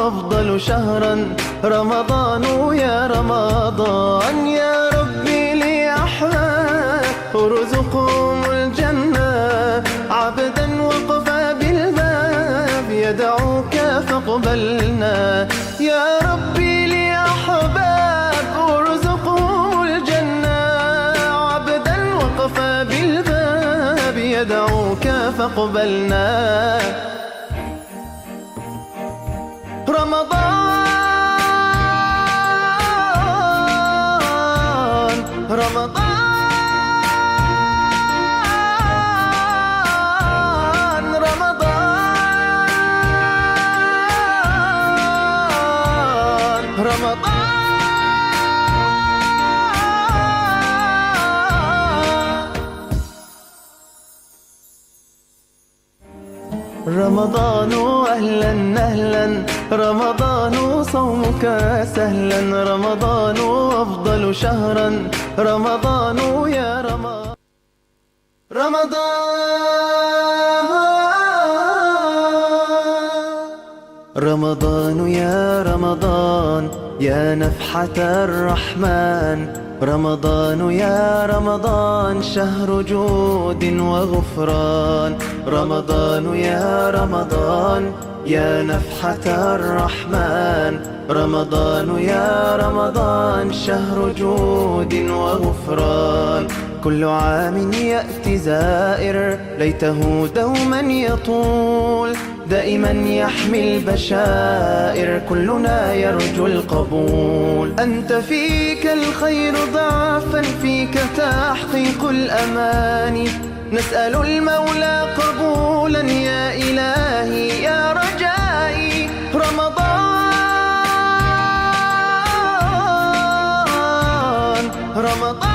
أفضل شهرا رمضان يا رمضان. يا ربي لي أحباب ارزقهم الجنة، عبدا وقف بالباب يدعوك فاقبلنا. يا ربي لي أحباب ارزقهم الجنة، عبدا وقف بالباب يدعوك فاقبلنا. رمضان رمضان رمضان رمضان رمضان أهلا أهلا رمضان صومك سهلا، رمضان أفضل شهرا رمضان يا رمضان. رمضان يا رمضان يا نفحة الرحمن، رمضان يا رمضان شهر جود وغفران. رمضان يا رمضان يا نفحة الرحمن، رمضان يا رمضان شهر جود وغفران. كل عام يأتي زائر ليته دوما يطول، دائما يحمي البشائر كلنا يرجو القبول. أنت فيك الخير ضعفا، فيك تحقيق الأماني، نسأل المولى قبولا يا إلهي يا رجائي. رمضان رمضان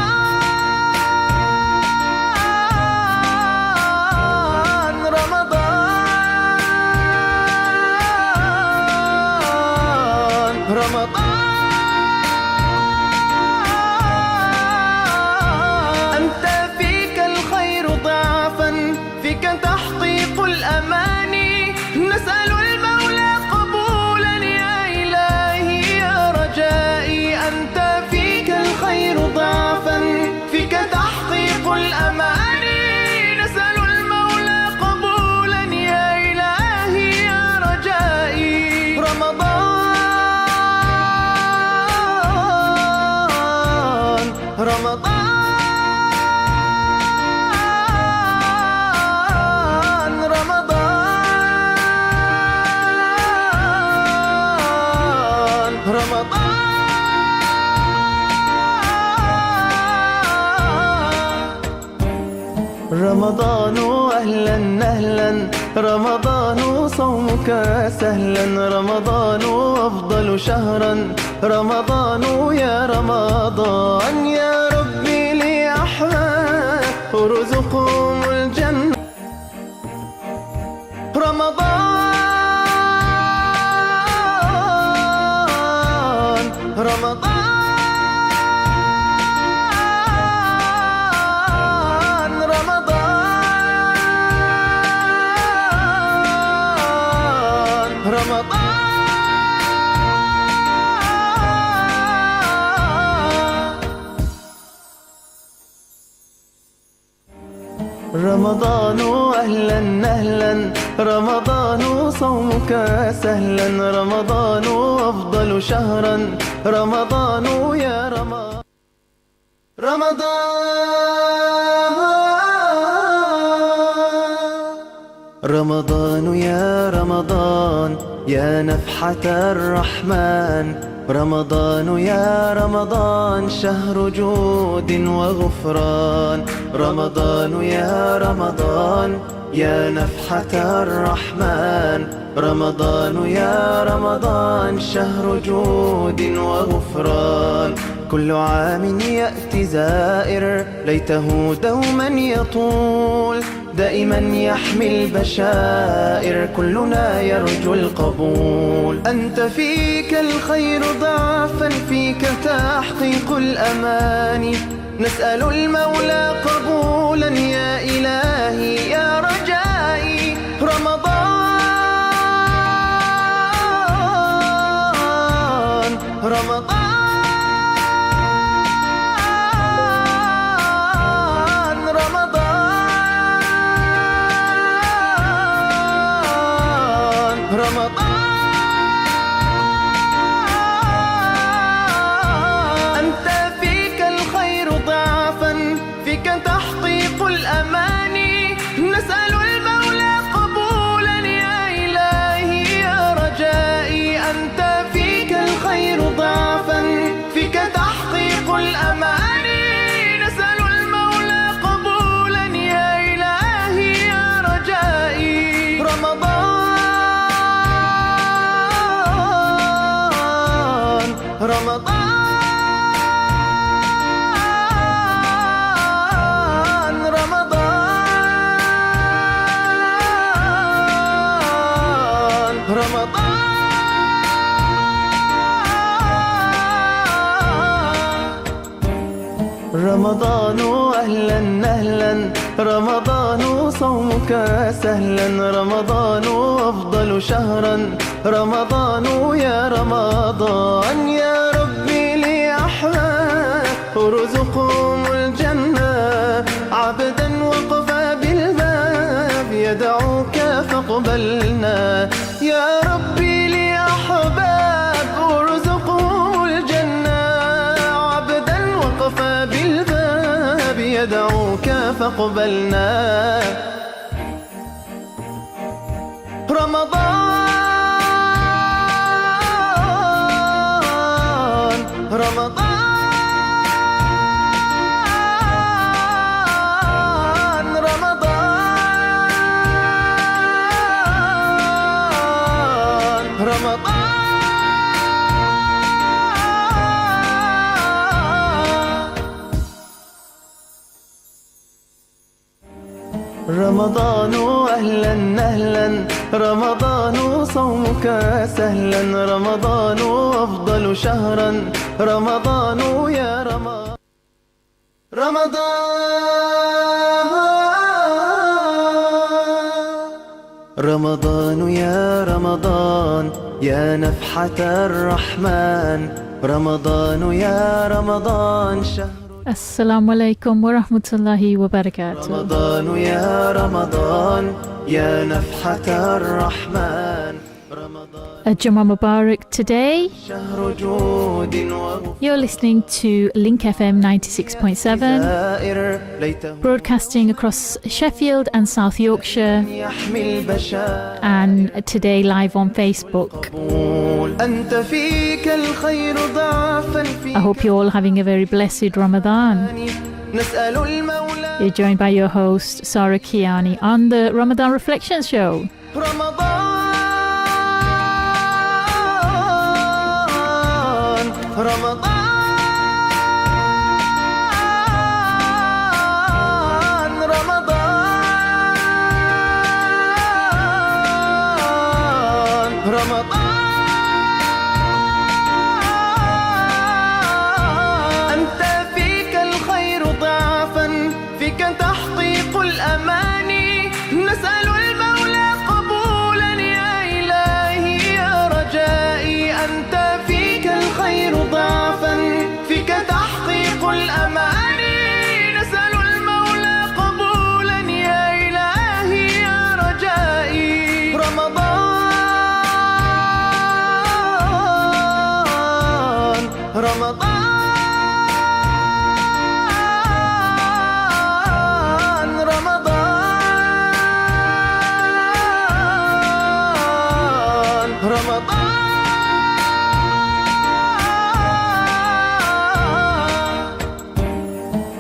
أنت فيك الخير ضعفا، فيك تحقيق الأماني، نسأل المولى قبولا يا إلهي يا رجائي. أنت فيك الخير ضعفا، فيك تحقيق الأماني، نسأل المولى قبولا يا إلهي يا رجائي. رمضان رمضان رمضان رمضان أهلا أهلا رمضان صومك سهلا، رمضان أفضل شهرا رمضان يا رمضان. يا ربي لي أحباب ارزقهم الجنة. رمضان رمضان رمضان أهلا أهلا رمضان صومك سهلا، رمضان أفضل شهرا رمضان يا رمضان. رمضان يا رمضان يا نفحة الرحمن، رمضان يا رمضان شهر جود وغفران. رمضان يا رمضان يا نفحة الرحمن، رمضان يا رمضان شهر جود وغفران. كل عام يأتي زائر ليته دوما يطول، دائما يحمي البشائر كلنا يرجو القبول. أنت فيك الخير ضعفا، فيك تحقيق الأماني، نسأل المولى قبولا يا إلهي يا رجائي. رمضان رمضان أهلا أهلا رمضان صومك سهلا رمضان أفضل شهرا رمضان يا رمضان يا ربي لي أحباب ارزقهم الجنة عبدا وقف بالباب يدعوك فاقبلنا يا ربي لي أحباب ارزقهم الجنة عبدا وقف بالباب يدعوك فاقبلنا رمضان رمضان رمضان رمضان رمضان أهلا أهلا رمضان صومك سهلا رمضان أفضل شهرا رمضان يا رمضان رمضان يا رمضان يا نفحة الرحمن رمضان يا رمضان شهر Assalamu alaikum wa rahmatullahi wa barakatuh. رمضان يا رمضان يا نفحة الرحمن رمضان Jummah Mubarak today. شهر جود You're listening to Link FM 96.7, وغفائر ليته broadcasting across Sheffield and South Yorkshire, يحمي البشر and today live on Facebook. أنت فيك الخير ضعفا I فيك hope you're all having a very blessed Ramadan. نسأل المولى You're joined by your host, Sarah Kiani, on the Ramadan Reflections Show. رمضان رمضان رمضان رمضان أنت فيك الخير ضعفا فيك تحقيق الأماني نسأل المولى قبولا يا إلهي يا رجائي أنت فيك الخير ضعفا فيك تحقيق الأماني نسأل المولى قبولا يا إلهي يا رجائي رمضان رمضان رمضان رمضان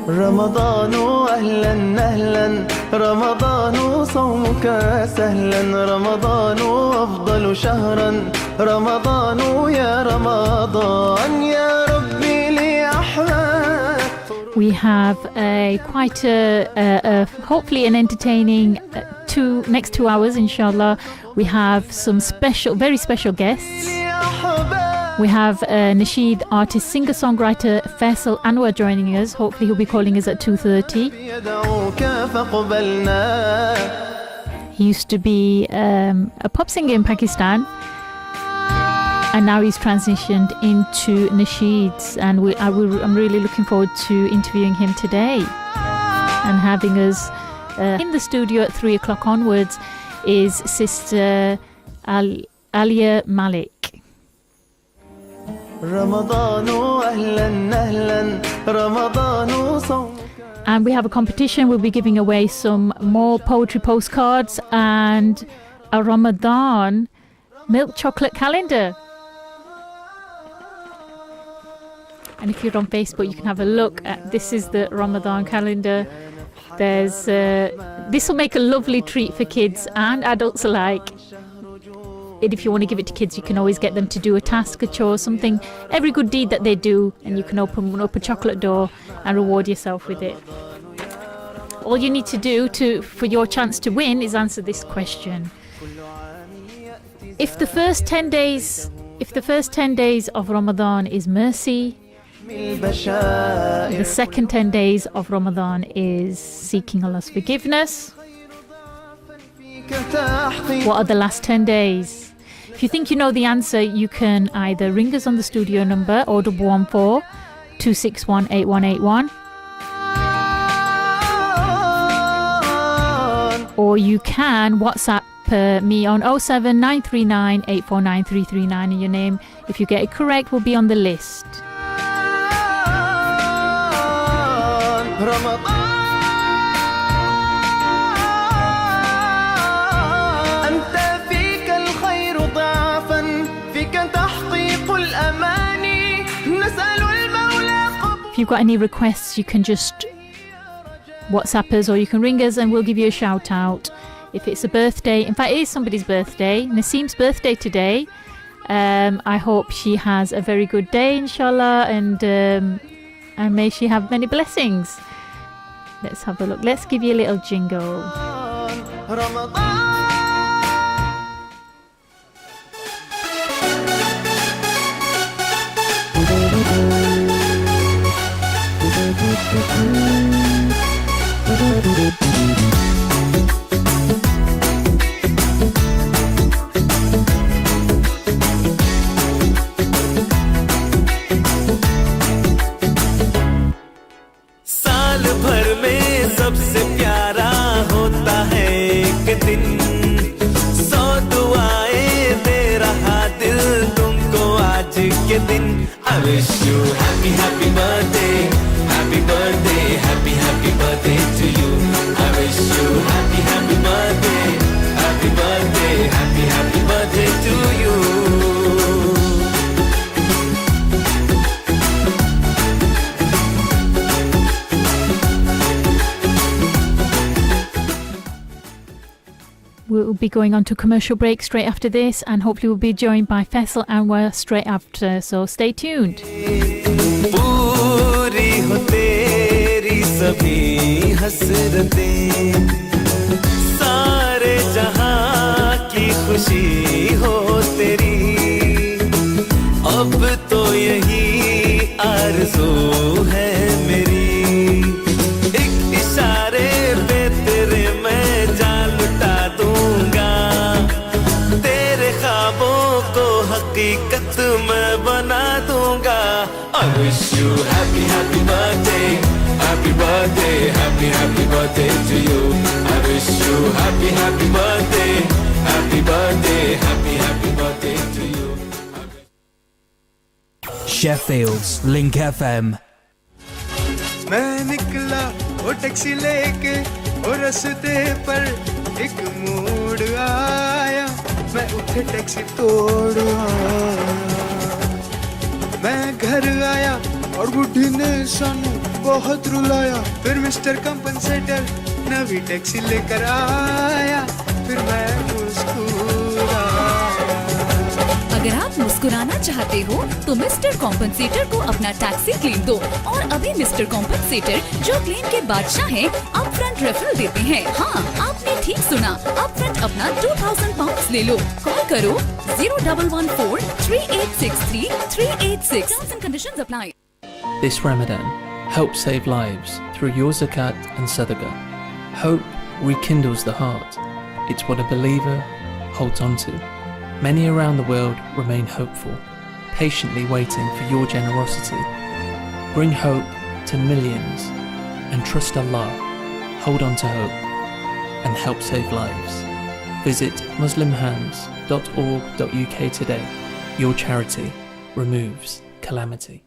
رمضان أهلا أهلا رمضان صومك سهلا رمضان أفضل شهرا رمضان يا رمضان يا ربي لي أحباب We have quite a hopefully an entertaining next 2 hours, inshallah. We have some very special guests. لي أحباب We have Nasheed artist, singer-songwriter Faisal Anwar joining us. Hopefully he'll be calling us at 2:30. يدعوك فاقبلنا He used to be a pop singer in Pakistan, and now he's transitioned into nasheeds, and I'm really looking forward to interviewing him today. And having us in the studio at 3 o'clock onwards is Sister Alia Malik. رمضان أهلا أهلا رمضان صومك And we have a competition. We'll be giving away some more poetry postcards and a Ramadan milk chocolate calendar. And if you're on Facebook, you can have a look at this is the Ramadan calendar. There's this will make a lovely treat for kids and adults alike. And if you want to give it to kids, you can always get them to do a task, a chore, something, every good deed that they do, and you can open up a chocolate door and reward yourself with it. All you need to do for your chance to win is answer this question. If the first 10 days of Ramadan is mercy, The second 10 days of Ramadan is seeking Allah's forgiveness. What are the last 10 days? If you think you know the answer, you can either ring us on the studio number 0114 261 8181, or you can WhatsApp me on 07939 849 339, and your name, if you get it correct, will be on the list. If you've got any requests, you can just WhatsApp us or you can ring us and we'll give you a shout out. If it's a birthday, in fact it is somebody's birthday, Naseem's birthday today. I hope she has a very good day, inshallah, and may she have many blessings. Let's have a look. Let's give you a little jingle. साल भर में सबसे प्यारा होता है एक दिन, 100 दुआएं दे रहा दिल तुमको आज के दिन. I wish you happy happy birthday, happy birthday, happy happy birthday to you. I wish you happy happy birthday, happy birthday, happy happy birthday to you. We'll be going on to commercial break straight after this, and hopefully we'll be joined by Faisal Anwar straight after, so stay tuned. पूरी हो तेरी सभी हसरतें, सारे जहां की खुशी हो तेरी, अब तो यही आरज़ू है मेरी, एक इशारे पे तेरे मैं जान लुटा दूंगा, तेरे ख्वाबों को हकीकत मैं बना दूंगा. I wish you happy happy birthday, happy birthday, happy happy birthday to you. I wish you happy happy birthday, happy birthday, happy happy birthday to you. Sheffield's Link FM. मैं निकला वो टैक्सी लेके, और रास्ते पर एक मोड़ आया, मैं उठे टैक्सी तोड़ आया. मैं घर आया और बुढ़ी ने सानू बहुत रुलाया, फिर मिस्टर कंपनसेटर नवी टैक्सी लेकर आया, फिर मैं मुस्कुराया. अगर आप मुस्कुराना चाहते हो तो मिस्टर कॉम्पनसेटर को अपना टैक्सी क्लेम दो, और अभी मिस्टर कॉम्पनसेटर जो क्लेम के बादशाह हैं, अपफ्रंट रेफरल देते हैं. हाँ, आपने ठीक सुना, अपफ्रंट अपना 2000 पाउंड ले लो. कॉल करो 0114 3863 386. Terms and conditions apply. This Ramadan, help save lives through your zakat and sadaqah. Hope rekindles the heart. It's what a believer holds on to. Many around the world remain hopeful, patiently waiting for your generosity. Bring hope to millions and trust Allah. Hold on to hope and help save lives. Visit muslimhands.org.uk today. Your charity removes calamity.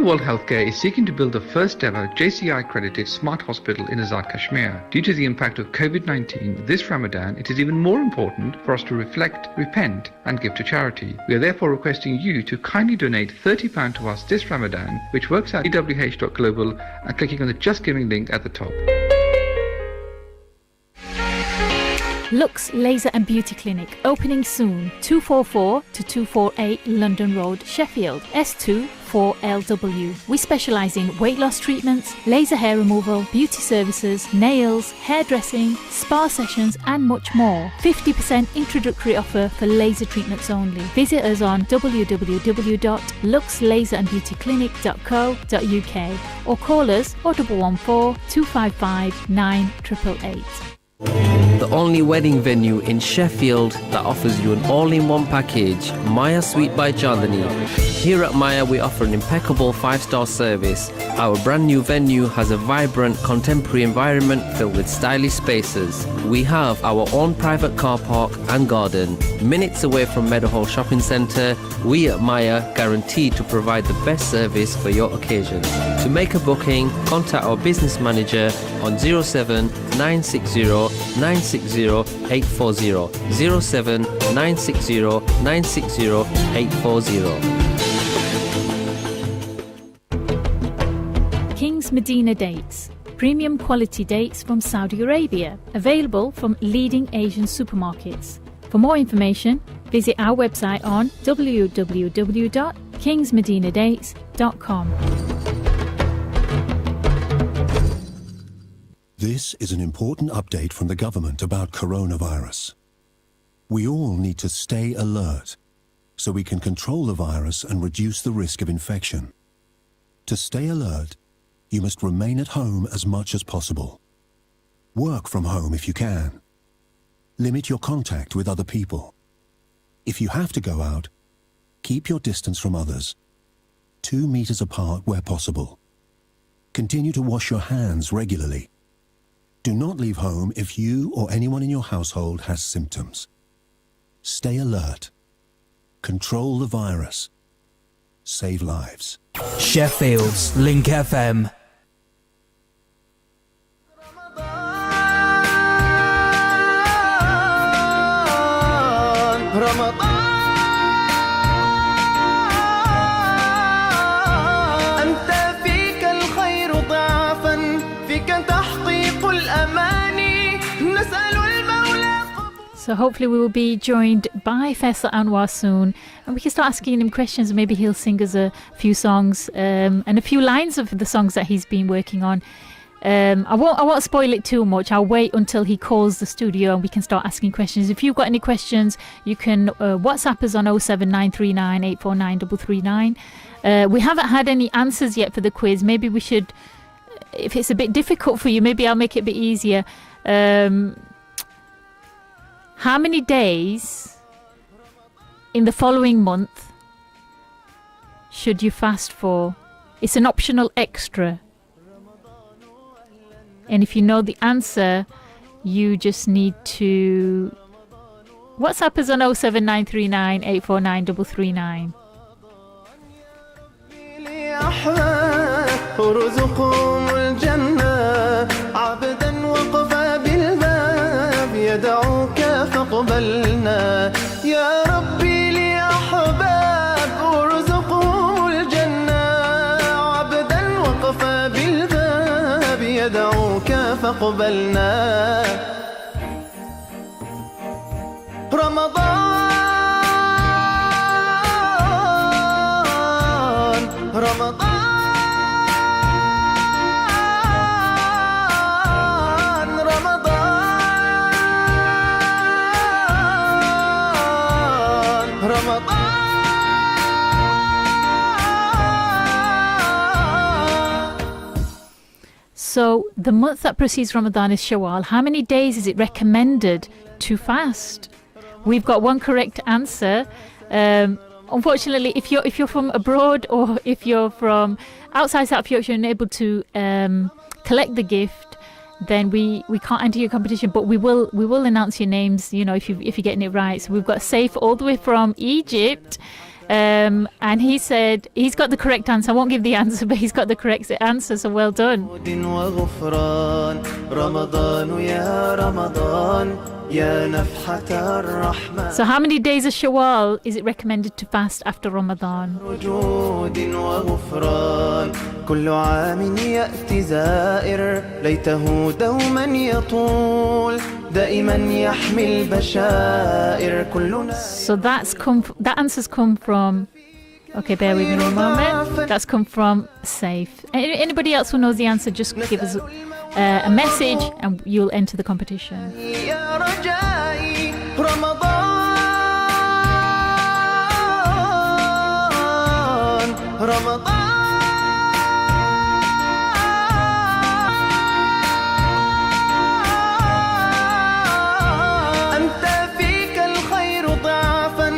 World Healthcare is seeking to build the first ever JCI accredited smart hospital in Azad Kashmir. Due to the impact of COVID-19 this Ramadan, it is even more important for us to reflect, repent and give to charity. We are therefore requesting you to kindly donate £30 to us this Ramadan, which works at ewh.global, and clicking on the Just Giving link at the top. Lux Laser and Beauty Clinic, opening soon, 244 to 248 London Road, Sheffield, S2 4LW. We specialise in weight loss treatments, laser hair removal, beauty services, nails, hairdressing, spa sessions and much more. 50% introductory offer for laser treatments only. Visit us on www.luxlaserandbeautyclinic.co.uk or call us 0114 255 9888. The only wedding venue in Sheffield that offers you an all-in-one package, Maya Suite by Chandani. Here at Maya, we offer an impeccable 5-star service. Our brand new venue has a vibrant, contemporary environment filled with stylish spaces. We have our own private car park and garden. Minutes away from Meadowhall Shopping Centre, we at Maya guarantee to provide the best service for your occasion. To make a booking, contact our business manager on 07 960 960 840 07 960 960 840. King's Medina Dates. Premium quality dates from Saudi Arabia. Available from leading Asian supermarkets. For more information, visit our website on www.kingsmedinadates.com. This is an important update from the government about coronavirus. We all need to stay alert so we can control the virus and reduce the risk of infection. To stay alert, you must remain at home as much as possible. Work from home if you can. Limit your contact with other people. If you have to go out, keep your distance from others, 2 meters apart where possible. Continue to wash your hands regularly. Do not leave home if you or anyone in your household has symptoms. Stay alert. Control the virus. Save lives. Sheffield's Link FM. So hopefully we will be joined by Faisal Anwar soon and we can start asking him questions. Maybe he'll sing us a few songs and a few lines of the songs that he's been working on. I won't spoil it too much. I'll wait until he calls the studio and we can start asking questions. If you've got any questions, you can WhatsApp us on 07939 849 339. We haven't had any answers yet for the quiz. Maybe we should, if it's a bit difficult for you, maybe I'll make it a bit easier. How many days in the following month should you fast for? It's an optional extra. And if you know the answer, you just need to WhatsApp us on 07939 849 339. يدعوك فاقبلنا يا ربي لأحباب ارزقهم الجنة عبدا وقف بالباب يدعوك فاقبلنا رمضان So the month that precedes Ramadan is Shawwal. How many days is it recommended to fast? We've got one correct answer. Unfortunately, if you're from abroad or if you're from outside South Yorkshire and able to collect the gift, then we can't enter your competition. But we will announce your names. You know, if you're getting it right. So we've got Saif all the way from Egypt. And he said he's got the correct answer. I won't give the answer, but he's got the correct answer, so well done. يا نفحة الرحمة So how many days of Shawwal is it recommended to fast after Ramadan? جود وغفران كل عام يأتي زائر ليته دوما يطول دائما يحمي البشائر كلنا. So that answer's come from. Okay, bear with me a moment. That's come from Safe. Anybody else who knows the answer, just give us a message and you'll enter the competition. يا رجائي رمضان رمضان أنت فيك الخير ضعفا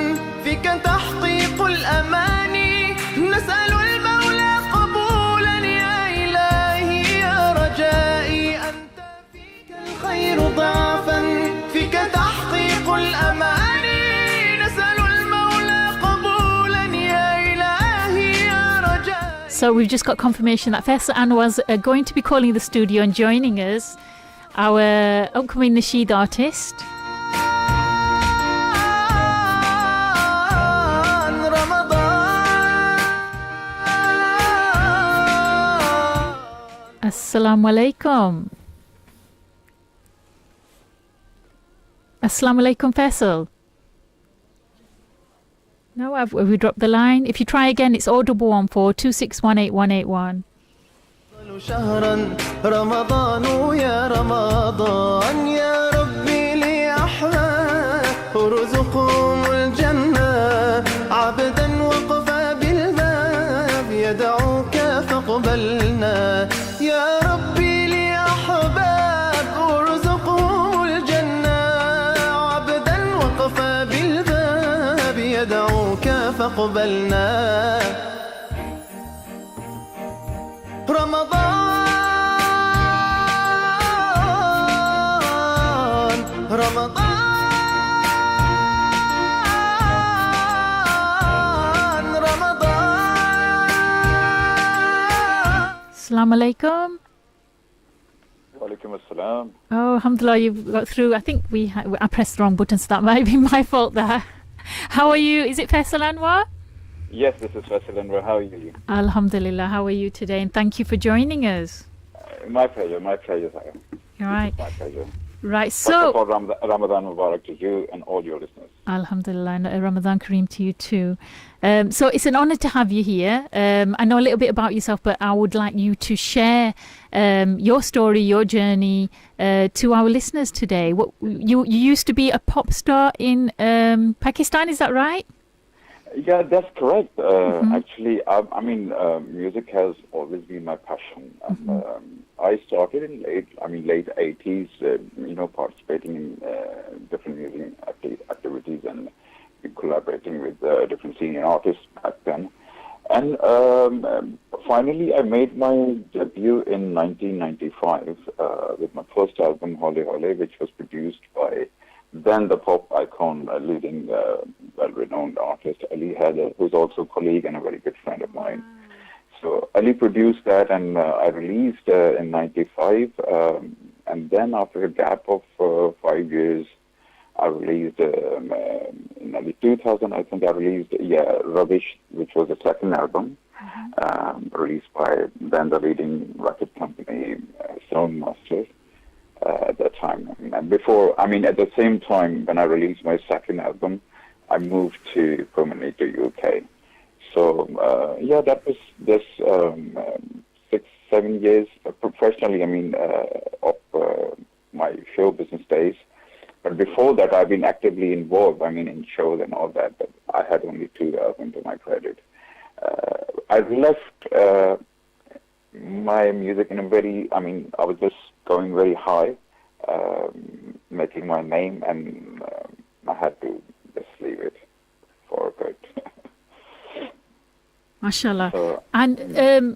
فيك تحقيق الأماني نسأل المولى قبولا يا إلهي يا رجائي أنت فيك الخير ضعفا فيك تحقيق الأماني نسأل المولى قبولا يا إلهي يا رجائي. So we've just got confirmation that Faisal Anwar's going to be calling the studio and joining us, our upcoming Nasheed artist. Assalamu alaikum. Assalamu alaikum, Faisal. No, have we dropped the line? If you try again, it's 0114 2618 181. شهرا رمضان يا رمضان يا ربي لأحباب ارزقهم الجنة عبدا وقفا بالباب يدعوك فاقبلنا يا ربي لأحباب ارزقهم الجنة عبدا وقفا بالباب يدعوك فاقبلنا رمضان رمضان رمضان. Assalamu alaikum. Walaikum assalam. Oh, alhamdulillah, you've got through. I think I pressed the wrong button, so that might be my fault there. How are you? Is it Faisal Anwar? Yes, this is Faisal Anwar. How are you? Alhamdulillah, how are you today? And thank you for joining us. My pleasure, Sahib. All right. My pleasure. Right, First of so. all, Ramadan Mubarak to you and all your listeners. Alhamdulillah, and Ramadan Kareem to you too. So it's an honor to have you here. I know a little bit about yourself, but I would like you to share your story, your journey to our listeners today. You used to be a pop star in Pakistan, is that right? Yeah, that's correct. Actually, I mean, music has always been my passion. I started in late 80s, participating in different music activities and collaborating with different senior artists back then. And finally, I made my debut in 1995 with my first album, Hole Hole, which was produced by then the pop icon, leading well-renowned artist Ali Haider, who's also a colleague and a very good friend of mine. So Ali produced that, and I released in 95. And then after a gap of 5 years, I released in early 2000. I think I released Rubbish, which was the second album, released by then the leading record company, Sound Masters. At that time, at the same time when I released my second album, I moved permanently to UK. So that was this 6-7 years professionally. Of my show business days. But before that, I've been actively involved. In shows and all that. But I had only 2 albums to my credit. I left my music in a very. I was just going very high, making my name, and I had to just leave it for a bit. MashaAllah. And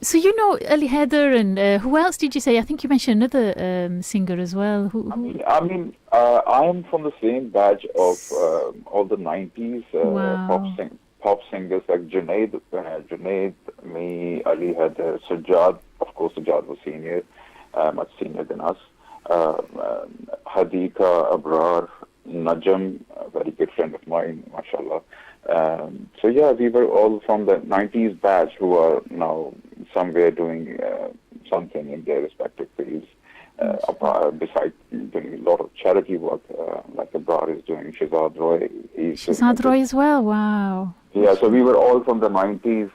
so Ali Haider, and who else did you say? I think you mentioned another singer as well. I am from the same batch of all the 90s pop singers like Junaid, me, Ali Haider, Sajjad. Of course, Sajjad was senior, much senior than us. Hadika, Abrar, Najam, a very good friend of mine, mashallah. So yeah, we were all from the 90s batch who are now somewhere doing something in their respective fields. Besides doing a lot of charity work, like Abrar is doing, Shazad Roy. Shazad Roy as well, wow. Yeah, so we were all from the 90s,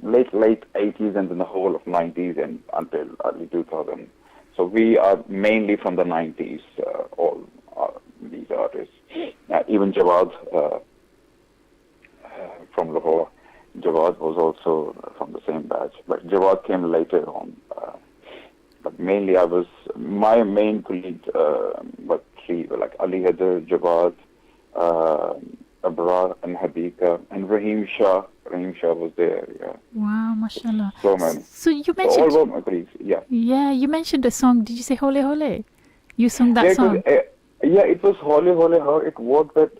late 80s, and then the whole of 90s and until early 2000. So we are mainly from the 90s, all these artists. Even Jawad from Lahore. Jawad was also from the same batch, but Jawad came later on. But mainly my main colleagues were three, like Ali Haider, Jawad, Abrar and Hadika, and Rahim Shah. Rahim Shah was there, yeah. Wow, mashallah. So many. So you mentioned... all were my colleagues, yeah. Yeah, you mentioned a song. Did you say Hole Hole? You sung that song? It was Hole Hole. How it worked that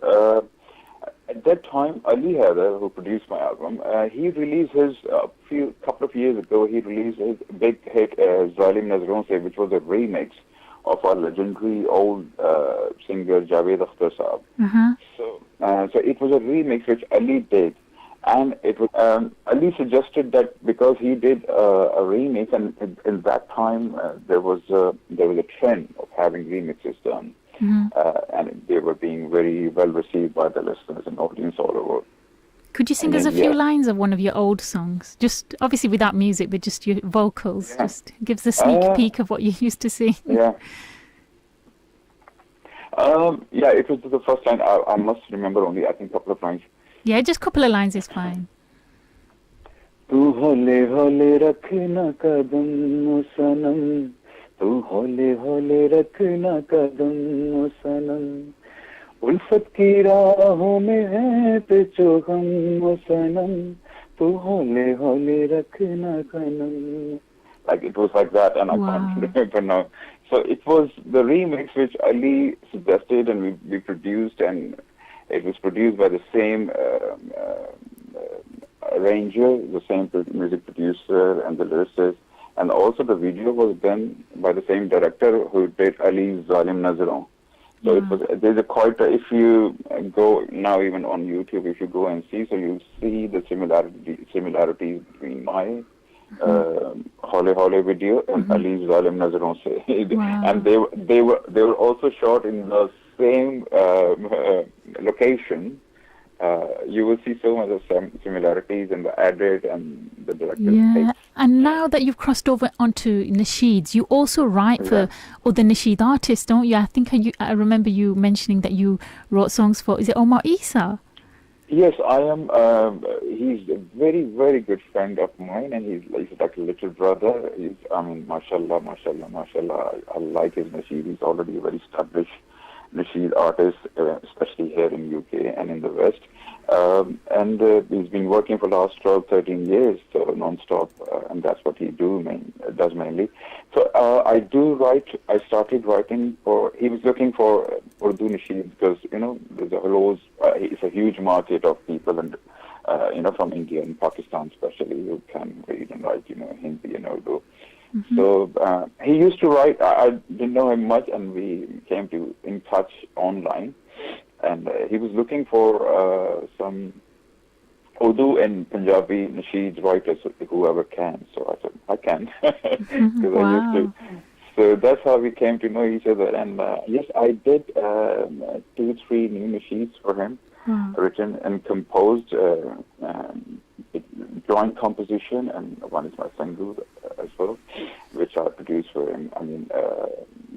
at that time, Ali Haider, who produced my album, he released his, couple of years ago, he released his big hit, Zalim Nazron Se, which was a remix of our legendary old singer Javed Akhtar Saab. So it was a remix which Ali did, and it was Ali suggested that because he did a remix, and in that time there was a trend of having remixes done, and they were being very well received by the listeners and audience all over. Could you sing us a few lines of one of your old songs? Just obviously without music, but just your vocals. Yeah. Just gives a sneak peek of what you used to sing. Yeah. It was the first line. I must remember only, I think, a couple of lines. Yeah, just a couple of lines is fine. Tu hole hole rakhna kadam o sanam, tu hole hole rakhna kadam o sanam, ulfat ki raahon mein hai picho hum o sanam, tu hole hole rakhna kadam. Like it was like that, and I can't remember now. So it was the remix which Ali suggested, and we produced, and it was produced by the same arranger, the same music producer, and the lyricist, and also the video was done by the same director who did Ali's Zalim Nazron. So it was. There's if you go now even on YouTube, if you go and see, so you'll see the similarities between my Hole Hole video and Ali's Zalim Nazron Se. And they were also shot in the same location. You will see so much of similarities in the edit and the director's takes. And now that you've crossed over onto nasheeds, you also write for other nasheed artists, don't you? I think I remember you mentioning that you wrote songs for, is it Omar Isa? Yes, I am. He's a very, very good friend of mine, and he's like a little brother. Mashallah, mashallah, mashallah. I like his nasheed. He's already a very established nasheed artist, especially here in UK and in the West. And he's been working for the last 12, 13 years, so non-stop, and that's what he does mainly. So I do write. I started writing for. He was looking for Urdu nasheed because there's it's a huge market of people, and from India and Pakistan especially, who can read and write Hindi and Urdu. So he used to write. I didn't know him much, and we came in touch online. And he was looking for some Urdu and Punjabi nasheed writers, whoever can. So I said, I can, because I used to. So that's how we came to know each other. And yes, I did 2, 3 new nasheeds for him, written and composed, joint composition, and one is my single as well, which I produced for him.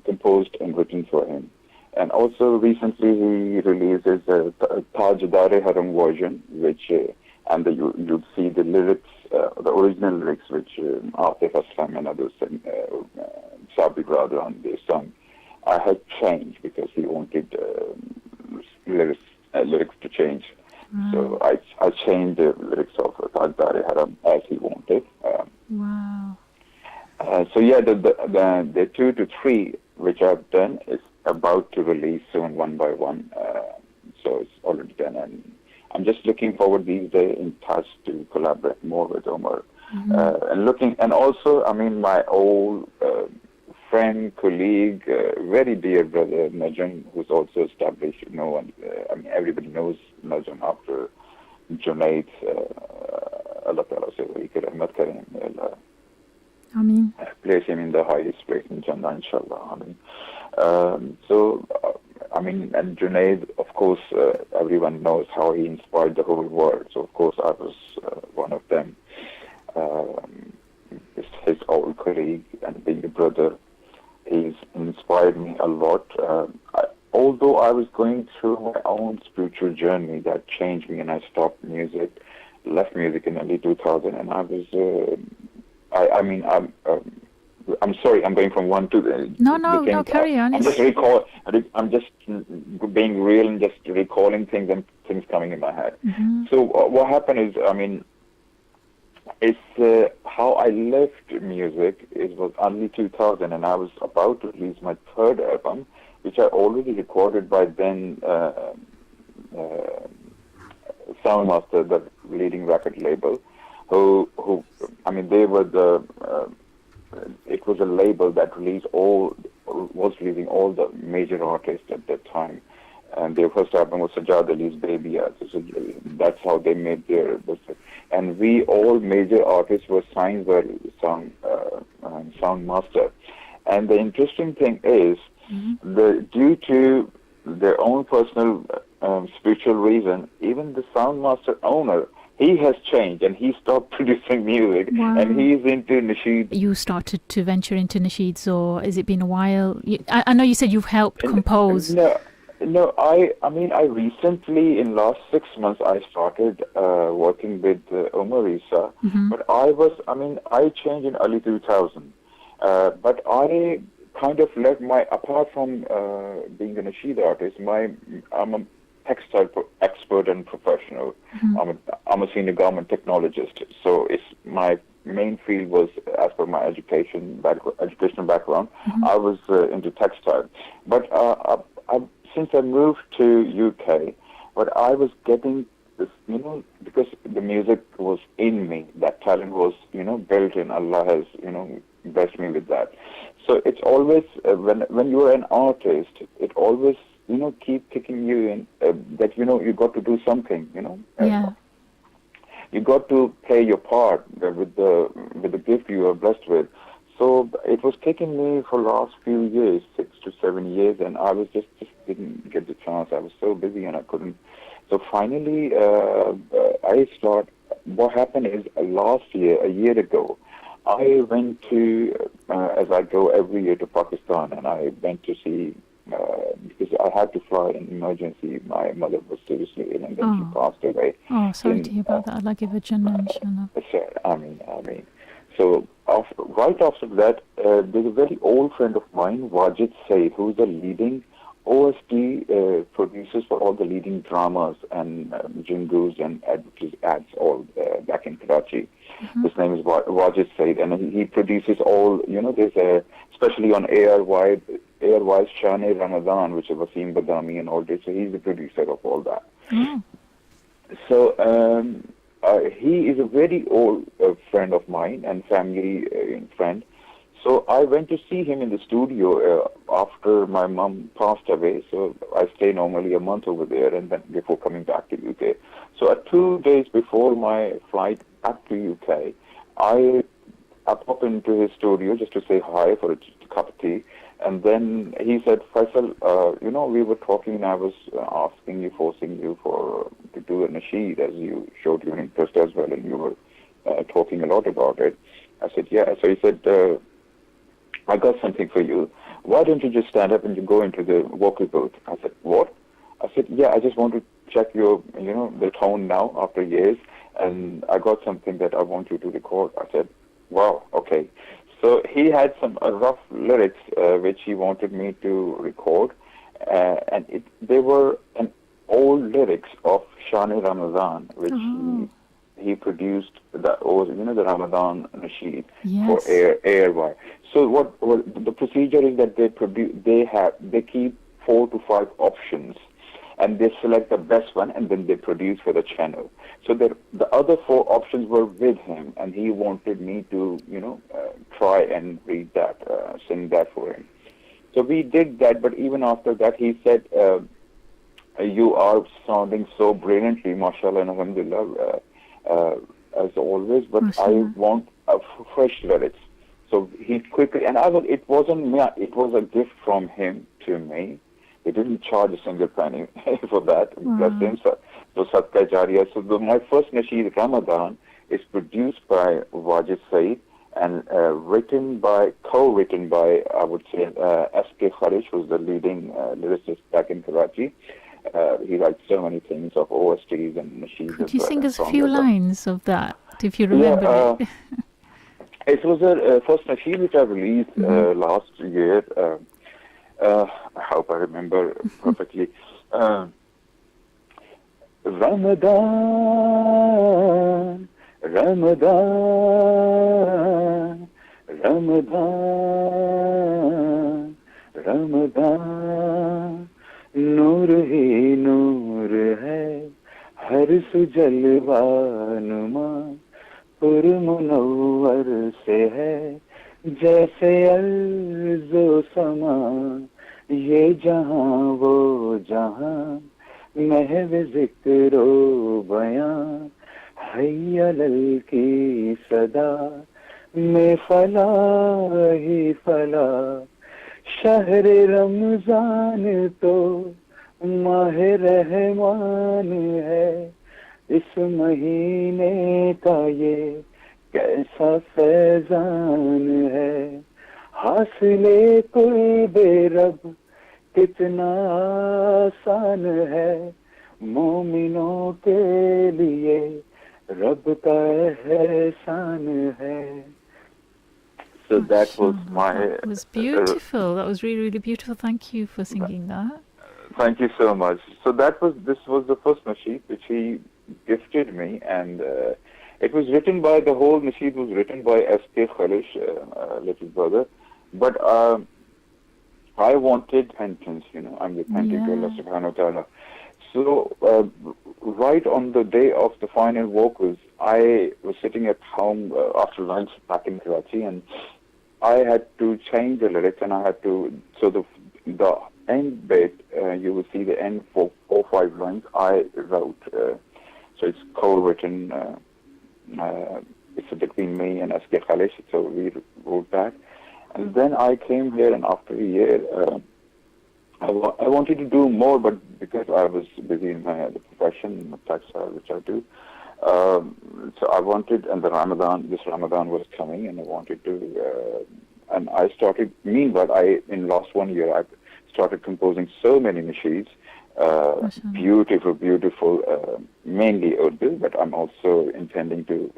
Composed and written for him. And also recently he released his Tajdar Haram version, which and you'll see the lyrics, the original lyrics, which Atif Aslam and others, Sabri Radhan, they sung. I had changed because he wanted lyrics to change. So I changed the lyrics of Tajdar Haram as he wanted. So yeah, the 2 to 3 which I've done is about to release soon, one by one. So it's already done, and I'm just looking forward these days in touch to collaborate more with Omar. And also, my old friend, colleague, very dear brother, Najm, who's also established, everybody knows Najm after Junaid, Allah Ta'ala says, place him in the highest place in Jannah, inshallah. And Junaid, of course, everyone knows how he inspired the whole world. So, of course, I was one of them. His old colleague and being a brother, he's inspired me a lot. Although I was going through my own spiritual journey that changed me, and I stopped music, left music in early 2000, and I was, I'm sorry, I'm going from one to the... No, carry on. I'm just being real and just recalling things and things coming in my head. Mm-hmm. So what happened is, it's how I left music. It was early 2000, and I was about to release my third album, which I already recorded by then Soundmaster, the leading record label, they were it was a label that was releasing all the major artists at that time. And their first album was Sajjad Ali's Baby. So that's how they made their... And we, all major artists, were signed by Soundmaster. And the interesting thing is, due to their own personal spiritual reason, even the Soundmaster owner, he has changed and he stopped producing music. Wow. And he's into nasheed. You started to venture into nasheeds, or has it been a while? I know you said you've helped compose. No, I recently, in last 6 months, I started working with Omar Isa. Mm-hmm. But I changed in early 2000. But I kind of left apart from being a nasheed artist, I'm a textile expert and professional. Mm-hmm. I'm a senior garment technologist. So my main field was, as per my educational background, Mm-hmm. I was into textile. But since I moved to UK, but I was getting this, because the music was in me, that talent was, built in. Allah has, blessed me with that. So it's always, when you're an artist, it always, keep kicking you in, that, you got to do something, Yeah. You got to play your part with the gift you are blessed with. So it was taking me for the last few years, 6 to 7 years, and I was just didn't get the chance. I was so busy and I couldn't. So finally, what happened is last year, a year ago, I went to, as I go every year to Pakistan, and I went to see, because I had to fly in emergency. My mother was seriously ill and then she passed away. Oh, sorry to hear about that. Allah give her Jannah, inshallah. Ameen. So right after that, there's a very old friend of mine, Wajid Said, who's the leading OST producers for all the leading dramas and jingles and ads all back in Karachi. Mm-hmm. His name is Wajid Said, and he produces all, there's especially on Airwise Shane Ramadan, which is Wasim Badami and all this. So he's the producer of all that. Oh. So he is a very old friend of mine and family friend. So I went to see him in the studio after my mom passed away. So I stay normally a month over there, and then before coming back to UK. So 2 days before my flight back to UK, I popped into his studio just to say hi for a cup of tea. And then he said, Faisal, we were talking and I was forcing you to do a nasheed, as you showed your interest as well, and you were talking a lot about it. I said, yeah. So he said, I got something for you. Why don't you just stand up and you go into the vocal booth? I said, what? I said, yeah, I just want to check your, the tone now after years, and I got something that I want you to record. I said, wow, okay. So he had some rough lyrics which he wanted me to record, and they were an old lyrics of Shane Ramadan, which he produced the Ramadan nasheed for Airwire. So what the procedure is that they keep 4 to 5 options, and they select the best one, and then they produce for the channel. So the other 4 options were with him, and he wanted me to, try and read that, sing that for him. So we did that, but even after that, he said, you are sounding so brilliantly, mashallah and alhamdulillah, as always, but I want fresh lyrics. So he quickly, and it wasn't me, it was a gift from him to me. He didn't charge a single penny for that. Bless him. So Sadqa Jariyah. So my first nasheed, Ramadan, is produced by Wajid Saeed and co-written by, I would say, S.K. Khalish, who's the leading lyricist back in Karachi. He writes so many things of OSTs and nasheeds. Could you sing us a few lines of that, if you remember it? It was the first nasheed which I released last year. I hope I remember perfectly. Ramadan, Ramadan, Ramadan, Ramadan, नूर ही नूर है हर सुजलवा नुमा पुरमुनव्वर से है जैसे अर्ज़ो समा ये जहां वो जहां महव ज़िक्रो बयां हय्यलल की सदा में फला ही फला शहर रमजान तो माह रहमान है इस महीने का ये कैसा फैजान है हासिले कुर्बे रब कितना आसान है मोमिनों के लिए रब का एहसान है. So that was my... That was beautiful. That was really, really beautiful. Thank you for singing that. Thank you so much. So this was the first nasheed which he gifted me, and it was written by, the whole nasheed was written by S.K. Khalish, little brother. But I wanted repentance, I'm repenting to Allah subhanahu wa ta'ala. So right on the day of the final vocals, I was sitting at home after lunch back in Karachi, and I had to change the lyrics, and I had to, so the end bit, you will see the end 4 or 5 lines I wrote. So it's co-written, it's between me and S.K. Khalish, so we wrote that. And then I came here, and after a year, I wanted to do more, but because I was busy in the profession, textile, which I do, so I wanted, and this Ramadan was coming, and I wanted to, and I started, meanwhile, in last 1 year, I started composing so many nasheeds, beautiful, mainly Urdu, but I'm also intending to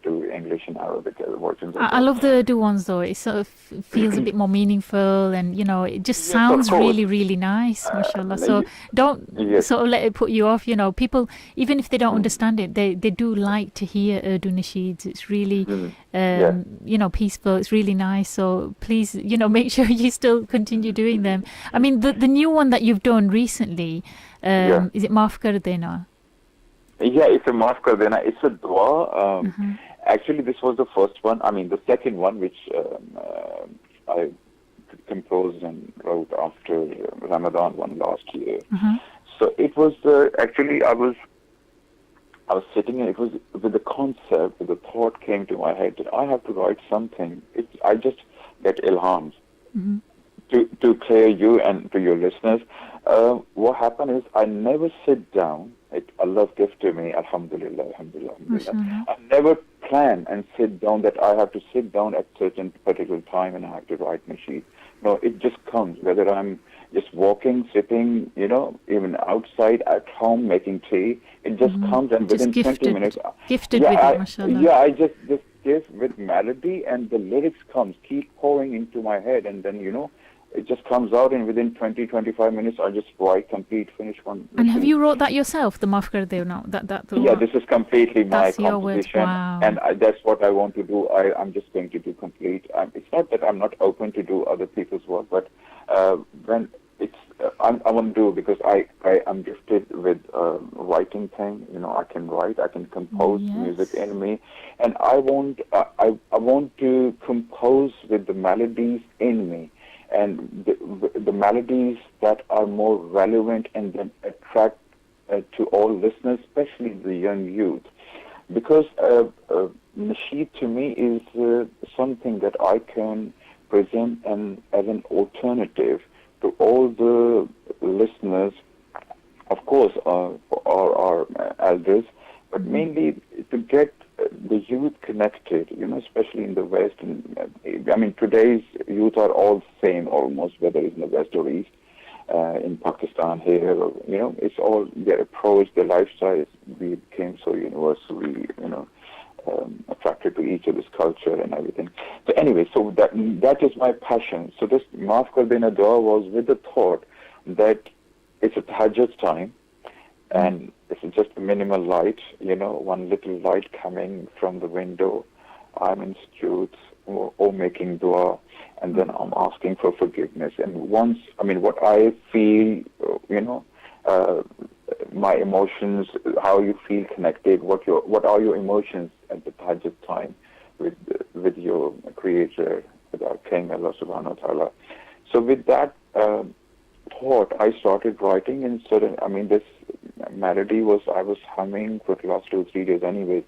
do English and Arabic versions. I love the Urdu ones though. It sort of feels a bit more meaningful, and it just sounds really, really nice, mashallah. So don't sort of let it put you off. People, even if they don't understand it, they do like to hear Urdu nasheeds. It's really, peaceful. It's really nice. So please, make sure you still continue doing them. I mean, the new one that you've done recently, is it Maaf Kar Dena? Yeah, it's a Maaf Kar Dena. It's a dua. Actually, this was the first one. I mean, the second one, which I composed and wrote after Ramadan one last year. So it was actually I was sitting, and it was with the concept, with the thought came to my head that I have to write something. I just get ilhams. To clear you and to your listeners, what happened is I never sit down. Allah's gift to me, alhamdulillah, alhamdulillah, alhamdulillah. I never plan and sit down that I have to sit down at certain particular time and I have to write nasheed. No, it just comes, whether I'm just walking, sitting, even outside, at home, making tea. It just comes, and within 20 minutes... Gifted with it, mashallah. Yeah, I just give with melody, and the lyrics keep pouring into my head, and then, it just comes out, and within 20-25 minutes, I just write, finish one. And have you wrote that yourself, the Maaf Kar Dena? Yeah, this is completely my composition, wow. And that's what I want to do. I'm just going to do complete. It's not that I'm not open to do other people's work, but when I want to do because I am gifted with writing thing. You know, I can write, I can compose music in me, and I want to compose with the melodies in me, and the melodies that are more relevant and then attract to all listeners, especially the young youth, because nasheed to me is something that I can present as an alternative to all the listeners, of course, our elders, but mainly to get the youth connected, you know, especially in the West. And I mean, today's youth are all same almost, whether it's in the West or East, in Pakistan here, or, you know, it's all their approach, their lifestyle. We became so universally, you know, attracted to each other's culture and everything. So anyway, so that is my passion. So this Maaf Kar Dena Dua was with the thought that it's a tahajjud time, and it's just a minimal light, you know, one little light coming from the window. I'm in sujood or making dua, and then I'm asking for forgiveness. And once, I mean, what I feel, you know, my emotions, how you feel connected, what are your emotions at the tahajjud time with your Creator, with our King, Allah Subhanahu wa Taala. So with that thought, I started writing, and I mean, this melody I was humming for the last 2-3 days anyways,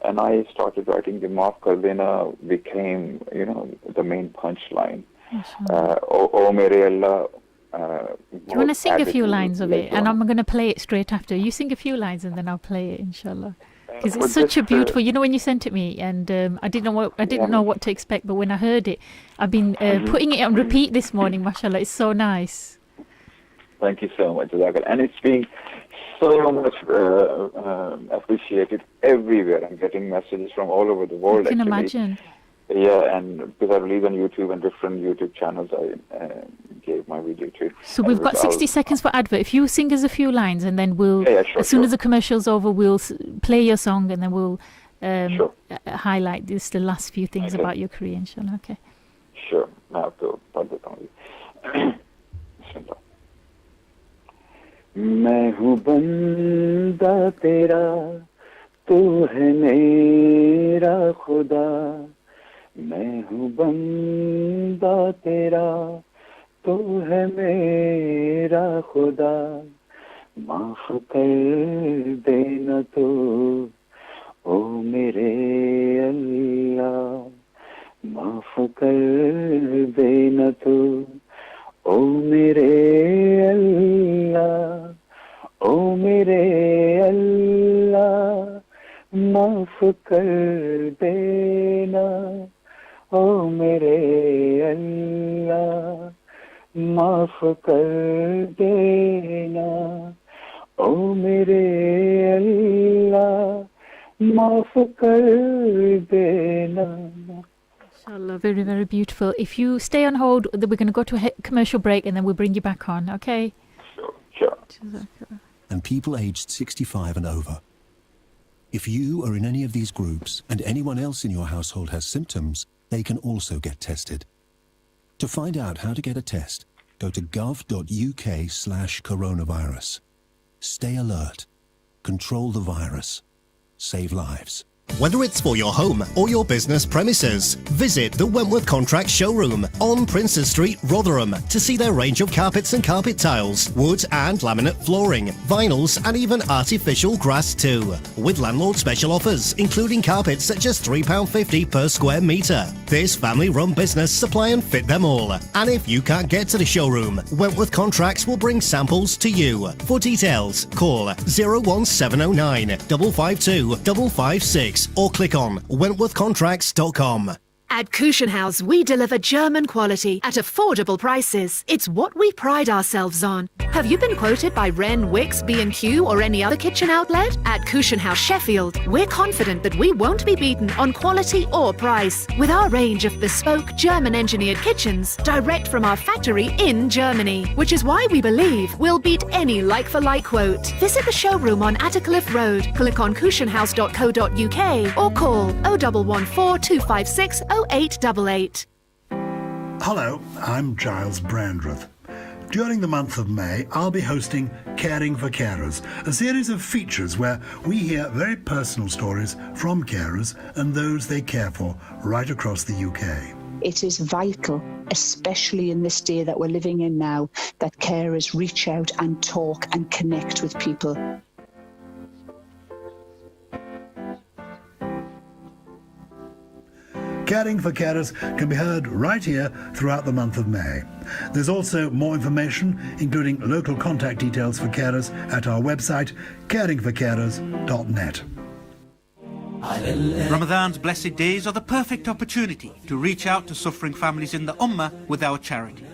and I started writing. The Maaf Kar Dena became, you know, the main punchline. Oh Mere Allah. Do you want to sing a few lines of it? And I'm going to play it straight after. You sing a few lines and then I'll play it, inshallah. Because it's such a beautiful, you know, when you sent it me, and I didn't know what to expect, but when I heard it, I've been putting it on repeat this morning, mashallah. It's so nice. Thank you so much, Jazakallah. And it's being so much appreciated everywhere. I'm getting messages from all over the world. I can actually. imagine. Yeah, and because I believe on YouTube and different YouTube channels, I gave my video to. So we've got 60 seconds for advert. If you sing us a few lines, and then we'll, as soon as the commercial's over, we'll play your song, and then we'll highlight the last few things about your career, inshallah. Okay. Sure. I have to put that on you. मैं हूँ बंदा तेरा, तू है मेरा खुदा. मैं हूँ बंदा तेरा, तू है मेरा खुदा. माफ कर देना तो ओ मेरे अल्लाह. माफ कर देना तो ओ मेरे अल्लाह. ओ मेरे अल्लाह. माफ कर देना ओ मेरे अल्लाह. माफ कर देना ओ मेरे अल्लाह. माफ कर देना. Inshallah, very, very beautiful. If you stay on hold, we're going to go to a commercial break and then we'll bring you back on, okay? Sure. And people aged 65 and over. If you are in any of these groups and anyone else in your household has symptoms, they can also get tested. To find out how to get a test, go to gov.uk/coronavirus. Stay alert. Control the virus. Save lives. Whether it's for your home or your business premises, visit the Wentworth Contracts showroom on Princes Street, Rotherham, to see their range of carpets and carpet tiles, wood and laminate flooring, vinyls and even artificial grass too. With landlord special offers, including carpets at just £3.50 per square metre. This family-run business supply and fit them all. And if you can't get to the showroom, Wentworth Contracts will bring samples to you. For details, call 01709 552 556. Or click on wentworthcontracts.com. At Kuchenhaus, we deliver German quality at affordable prices. It's what we pride ourselves on. Have you been quoted by Wren, Wix, B&Q or any other kitchen outlet? At Kuchenhaus Sheffield, we're confident that we won't be beaten on quality or price. With our range of bespoke German-engineered kitchens, direct from our factory in Germany, which is why we believe we'll beat any like-for-like quote. Visit the showroom on Attercliffe Road, click on kuchenhaus.co.uk or call 0114 256 0888. Hello, I'm Giles Brandreth. During the month of May, I'll be hosting Caring for Carers, a series of features where we hear very personal stories from carers and those they care for right across the UK. It is vital, especially in this day that we're living in now, that carers reach out and talk and connect with people. Caring for Carers can be heard right here throughout the month of May. There's also more information, including local contact details for carers, at our website, caringforcarers.net. Ramadan's blessed days are the perfect opportunity to reach out to suffering families in the Ummah with our charity.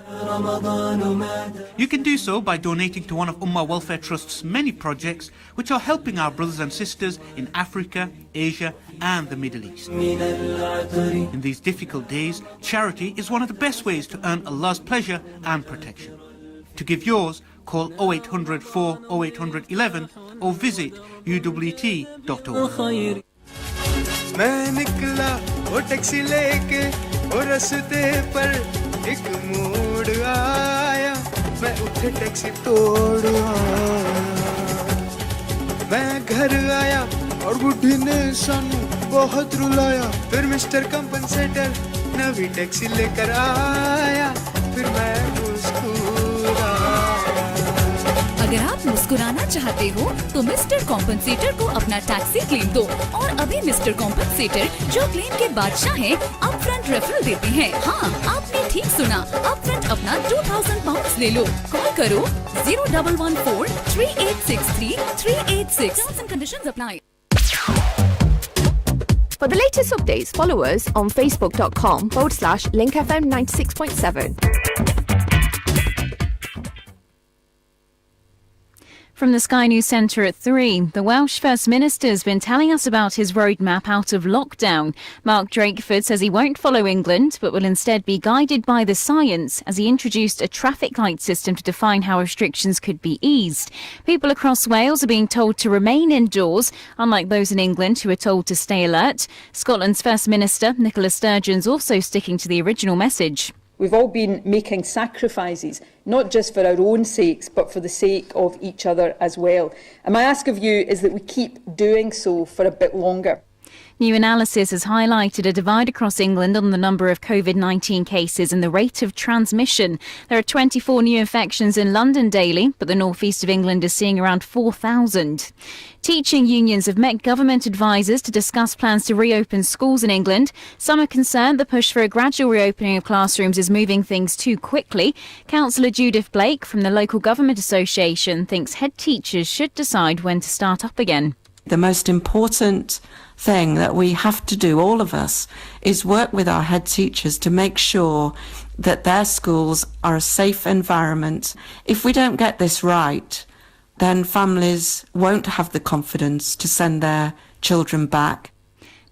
You can do so by donating to one of Ummah Welfare Trust's many projects which are helping our brothers and sisters in Africa, Asia and the Middle East. In these difficult days, charity is one of the best ways to earn Allah's pleasure and protection. To give yours, call 0800 4 0800 11 or visit uwt.org. मैं निकला वो taxi लेके वो रास्ते पर एक मोड़ आया मैं उठे टैक्सी तोड़ आया मैं घर आया और बुढ़ी ने सानू बहुत रुलाया फिर मिस्टर कंपनसेटर नवी टैक्सी लेकर आया फिर मैं मुस्कुराया। अगर आप मुस्कुराना चाहते हो तो मिस्टर कॉम्पनसेटर को अपना टैक्सी क्लेम दो और अभी मिस्टर कॉम्पनसेटर जो क्लेम के बादशाह हैं अपफ्रंट रेफरल देते हैं। हाँ, आपने ठीक सुना, अपफ्रंट अपना 2000 पाउंड ले लो। कॉल करो 0114 3863 386। Terms and conditions apply. For the latest updates, follow us on facebook.com/linkfm 96.7. From the Sky News Centre at 3, the Welsh First Minister has been telling us about his roadmap out of lockdown. Mark Drakeford says he won't follow England, but will instead be guided by the science as he introduced a traffic light system to define how restrictions could be eased. People across Wales are being told to remain indoors, unlike those in England who are told to stay alert. Scotland's First Minister, Nicola Sturgeon's also sticking to the original message. We've all been making sacrifices, not just for our own sakes, but for the sake of each other as well. And my ask of you is that we keep doing so for a bit longer. New analysis has highlighted a divide across England on the number of COVID-19 cases and the rate of transmission. There are 24 new infections in London daily, but the northeast of England is seeing around 4,000. Teaching unions have met government advisers to discuss plans to reopen schools in England. Some are concerned the push for a gradual reopening of classrooms is moving things too quickly. Councillor Judith Blake from the Local Government Association thinks head teachers should decide when to start up again. The most important thing that we have to do, all of us, is work with our head teachers to make sure that their schools are a safe environment. If we don't get this right, then families won't have the confidence to send their children back.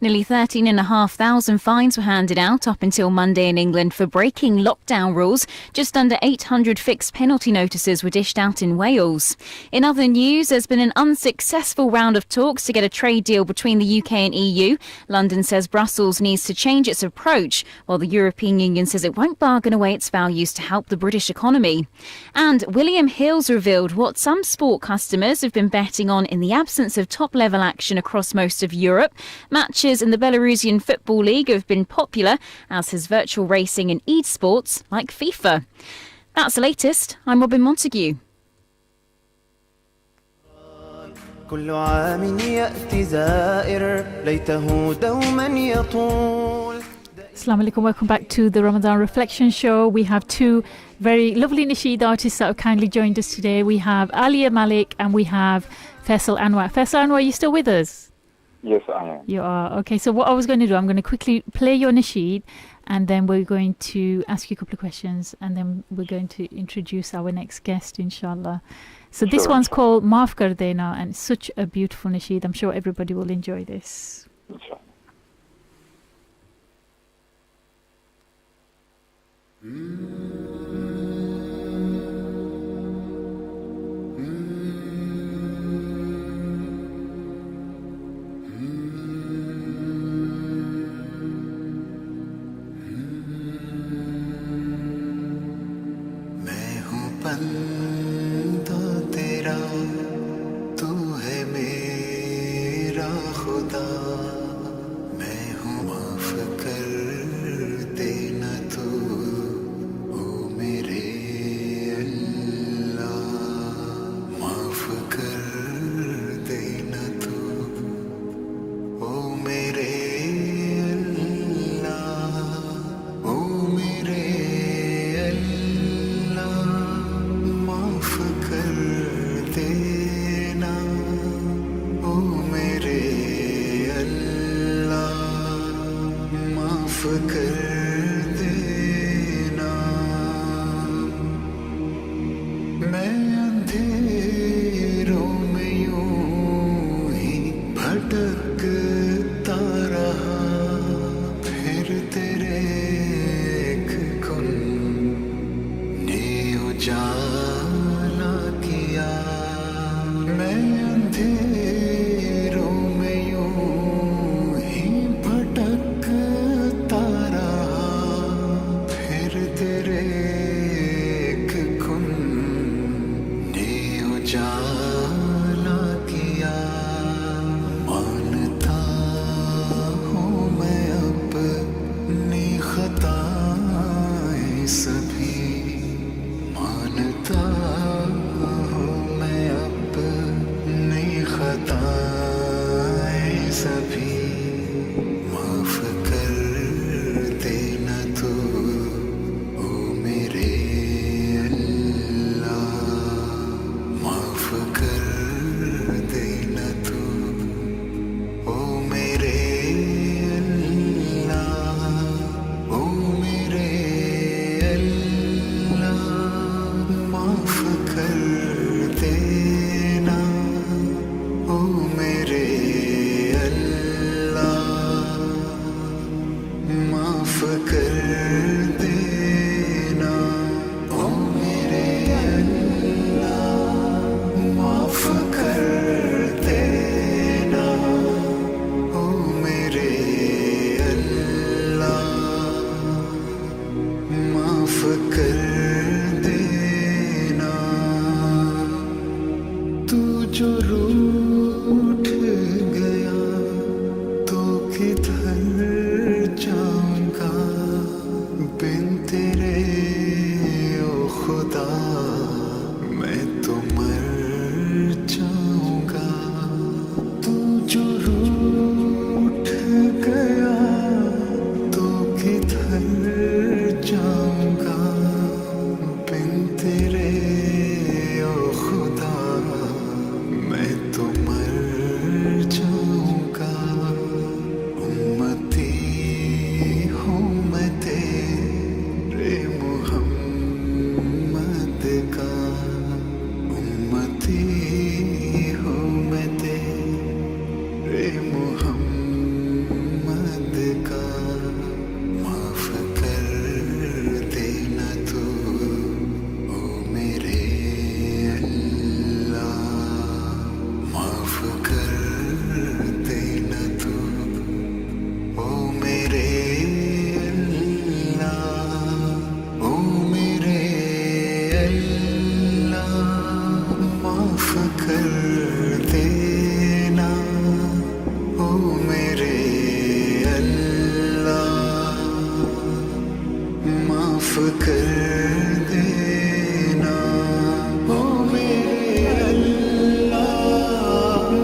Nearly 13,500 fines were handed out up until Monday in England for breaking lockdown rules. Just under 800 fixed penalty notices were dished out in Wales. In other news, there's been an unsuccessful round of talks to get a trade deal between the UK and EU. London says Brussels needs to change its approach, while the European Union says it won't bargain away its values to help the British economy. And William Hill's revealed what some sport customers have been betting on in the absence of top-level action across most of Europe. Matches in the Belarusian Football League have been popular, as has virtual racing and e-sports like FIFA. That's the latest. I'm Robin Montague. كل عام يأتي زائر ليته دوما يطول. Assalamu alaikum, welcome back to the Ramadan Reflection Show. We have two very lovely Nasheed artists that have kindly joined us today. We have Alia Malik and we have Faisal Anwar. Faisal Anwar, are you still with us? Yes, I am. You are. Okay, so what I was going to do, I'm going to quickly play your Nasheed and then we're going to ask you a couple of questions and then we're going to introduce our next guest, inshallah. So this one's called Maaf Kar Dena and it's such a beautiful Nasheed. I'm sure everybody will enjoy this. Inshallah. पल खुदा मैं हूँ माफ कर देना तू ओ मेरे अल्लाह माफ कर देना तू ओ मेरे अल्लाह ओ मेरे अल्लाह माफ कर देना ओ मेरे अल्लाह माफ कर देना मैं अंधेरों में यूं ही भटकता रहा फिर तेरे एक कुन ने उजाला किया मैं अंधेरों में यूं ही भटकता रहा फिर तेरे एक कुन ने उजाला किया मानता हूँ मैं अपनी खताएं सभी मानता हूँ मैं अपनी खताएं सभी माफ कर देना तू ओ मेरे अल्लाह माफ कर देना तू ओ मेरे अल्लाह ओ मेरे अल्लाह माफ कर देना ओ मेरे अल्लाह माफ कर देना ओ मेरे अल्लाह माफ कर देना ओ मेरे अल्लाह माफ कर देना तू जो रूठ गया तो किधर जाऊंगा बिन तेरे ओ खुदा मैं तो मर जाऊंगा तू जो रूठ गया तो किधर जाऊंगा बिन तेरे ओ खुदा मैं तो मर जाऊंगा उम्मती हूँ मैं तेरे मुहम्मद का उम्मती हूँ मैं तेरे मुहम्मद का माफ कर देना तू ओ मेरे अल्लाह माफ कर देना तू ओ मेरे अल्लाह ओ मेरे अल्लाह माफ कर देना ओ मेरे अल्लाह माफ कर देना ओ मेरे अल्लाह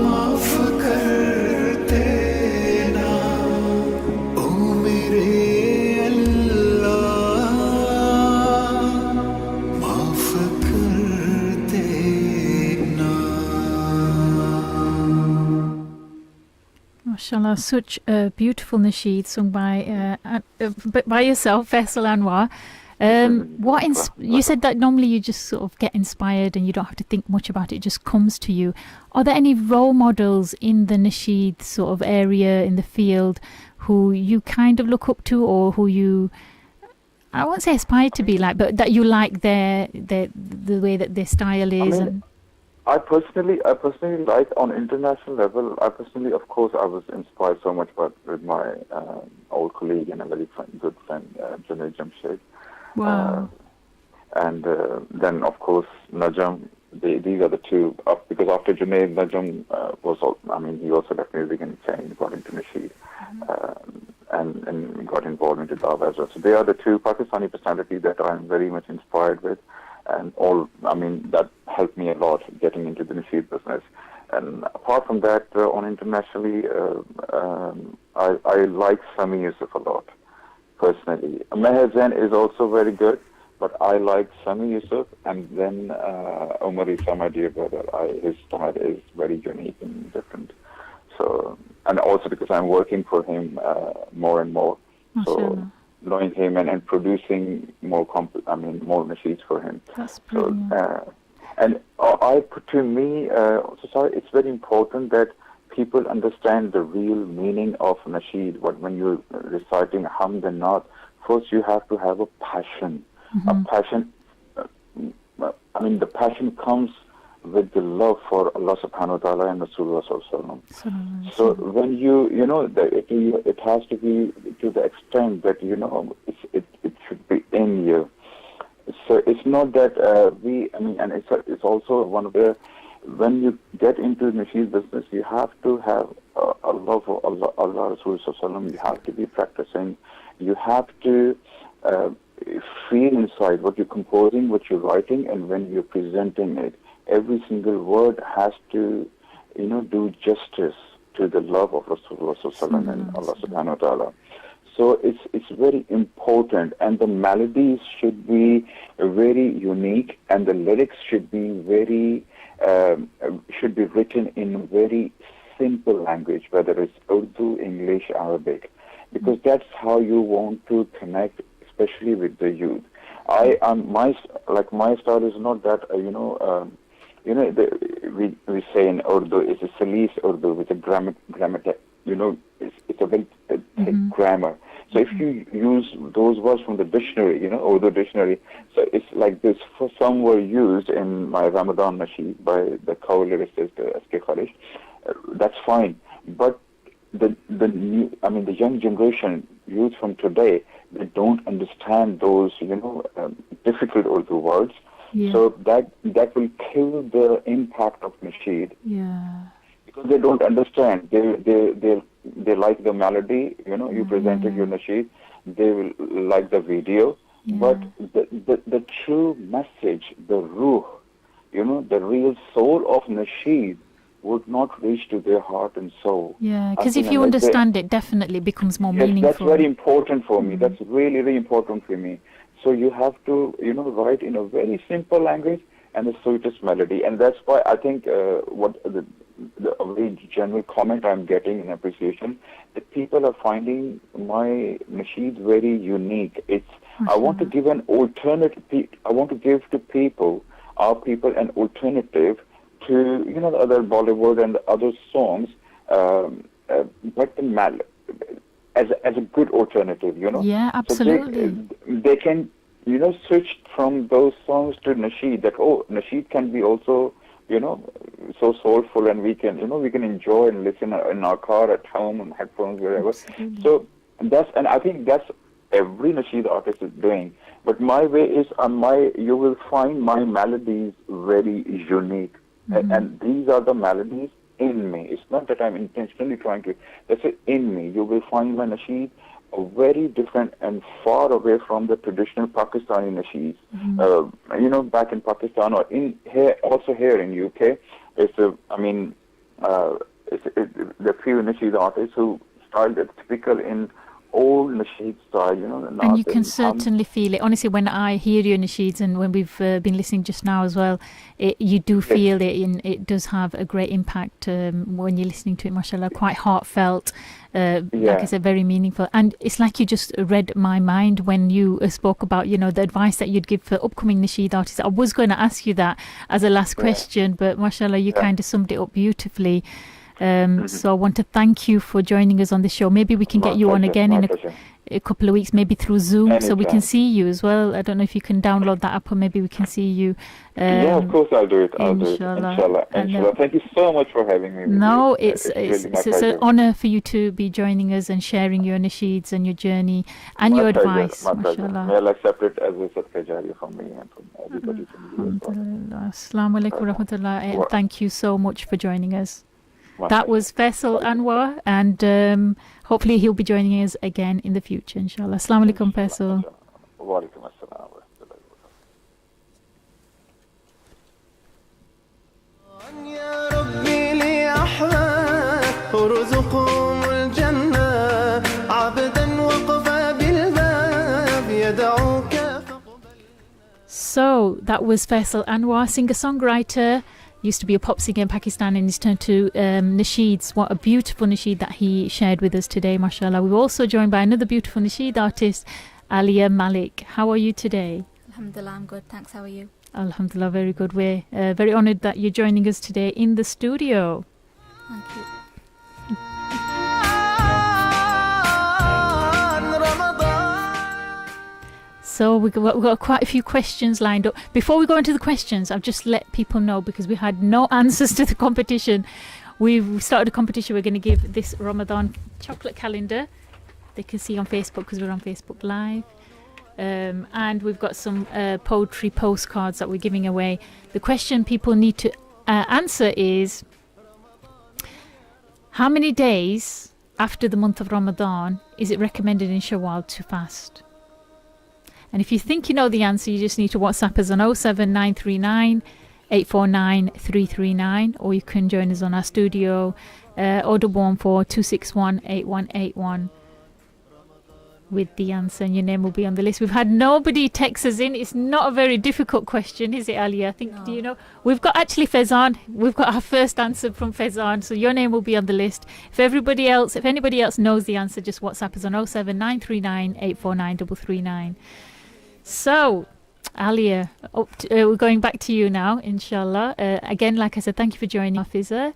माफ कर देना ओ मेरे अल्लाह माफ कर देना Mashallah, such a beautiful nasheed sung by yourself, Faisal Anwar. You said that normally you just sort of get inspired and you don't have to think much about it, it just comes to you. Are there any role models in the nasheed sort of area, in the field, who you kind of look up to, or who you, I won't say aspire to be like, but that you like the way that their style is? I personally like on international level. Of course, I was inspired so much with my old colleague and a very good friend, Junaid Jamshed. Wow. And then, of course, Najam these are the two, because after Junaid Najm he also left music and got into Nasheed, and got involved into Dawah as well. So they are the two Pakistani personalities that I'm very much inspired with, and that helped me a lot getting into the Nasheed business. And apart from that, on internationally, I like Sami Yusuf a lot, personally. Meher Zain is also very good, but I like Sami Yusuf, and then Umar Isa, my dear brother. His style is very unique and different. So, and also because I'm working for him more and more, so knowing him and producing more machines for him. That's brilliant. It's very important that people understand the real meaning of Nasheed. When you're reciting Hamd and Naat, first you have to have a passion. A passion. The passion comes with the love for Allah Subhanahu wa Taala and Rasulullah Sallallahu Alaihi Wasallam. So when it has to be to the extent that it should be in you. So it's not that it's also one of the, when you get into Nasheed business, you have to have a love for Allah Rasulullah Sallallahu Alaihi Wasallam. You have to be practicing. You have to feel inside what you're composing, what you're writing, and when you're presenting it. Every single word has to, do justice to the love of Rasulullah Sallallahu Alaihi Wasallam and Allah Subhanahu wa Taala. So it's very important, and the melodies should be very unique, and the lyrics should be written in very simple language, whether it's Urdu, English, Arabic, because that's how you want to connect, especially with the youth. My style is not that we say in Urdu it's a Salis Urdu with a grammar. It's a very thick grammar. So if you use those words from the dictionary, Urdu dictionary, so it's like this. Some were used in my Ramadan Nasheed by the co-lyricist S.K. Khalish. That's fine, but the young generation, youth from today, they don't understand those difficult Urdu words. Yeah. So that will kill the impact of Nasheed. Yeah. Because they don't understand. They like the melody, you presented your Nasheed, they will like the video, but the true message, the ruh, the real soul of Nasheed would not reach to their heart and soul. Yeah, because if you understand it, definitely becomes more meaningful. That's very important for me. That's really, really important for me. So you have to, write in a very simple language and the sweetest melody. And that's why I think what the very general comment I'm getting in appreciation, that people are finding my Nasheed very unique. I want to give an alternative. I want to give to our people, an alternative to the other Bollywood and the other songs, but as a good alternative. Yeah, absolutely. So they can switch from those songs to Nasheed. That Nasheed can be also so soulful, and we can enjoy and listen in our car, at home, on headphones, wherever. Absolutely. So I think that's every Nasheed artist is doing. But my way is you will find my melodies very unique, and these are the melodies in me. It's not that I'm intentionally trying to. That's it in me. You will find my Nasheed very different and far away from the traditional Pakistani Nasheeds. Back in Pakistan or also here in UK, the few Nasheed artists who styled it typical in old Nasheed style, and you can certainly feel it. Honestly, when I hear your Nasheeds, and when we've been listening just now as well, you do feel it, and it does have a great impact when you're listening to it, mashallah, quite heartfelt, like I said, very meaningful. And it's like you just read my mind when you spoke about, the advice that you'd give for upcoming Nasheed artists. I was going to ask you that as a last question, but mashallah, you kind of summed it up beautifully. So I want to thank you for joining us on the show. Maybe we can get you on again a couple of weeks, maybe through Zoom, so we can Anytime. see you as well. I don't know if you can download that app, or maybe we can see you. Yeah, of course I'll do it. Inshallah. Inshallah. And, Inshallah. Thank you so much for having me. with No, you. it's really my an pleasure. honour for you to be joining us and sharing your nasheeds and your journey and your pleasure, advice. My pleasure. Mashallah. May Allah accept it as a sadaqah jariyah from me and from everybody from you as well. Alhamdulillah. Assalamu alaikum wa rahmatullah. And Wa- thank you so much for joining us. My That was Faisal Anwar, and hopefully he'll be joining us again in the future, inshallah. Assalamu alaikum, Faisal. Wa alaikum assalam wa rahmatullahi wa barakatuh. يا ربي لي أحباب ارزقهم الجنة عبدا وقف بالباب يدعوك. So that was Faisal Anwar, singer-songwriter. Used to be a pop singer in Pakistan, and he's turned to nasheeds. What a beautiful nasheed that he shared with us today, mashallah. We were also joined by another beautiful nasheed artist, Alia Malik. How are you today? Alhamdulillah, I'm good. Thanks. How are you? Alhamdulillah, very good. We're very honoured that you're joining us today in the studio. Thank you. So we've got quite a few questions lined up. Before we go into the questions, I've just let people know, because we had no answers to the competition. We've started a competition. We're going to give this Ramadan chocolate calendar. They can see on Facebook, because we're on Facebook Live. And we've got some poetry postcards that we're giving away. The question people need to answer is, how many days after the month of Ramadan is it recommended in Shawwal to fast? And if you think you know the answer, you just need to WhatsApp us on 07939 849 339, or you can join us on our studio 014 261 8181 with the answer, and your name will be on the list. We've had nobody text us in. It's not a very difficult question, is it, Ali? I think, do you know? We've got actually Faizan. We've got our first answer from Faizan, so your name will be on the list. If anybody else knows the answer, just WhatsApp us on 07939 849 339. So, Alia, we're going back to you now, inshallah. Again, like I said, thank you for joining Hafiza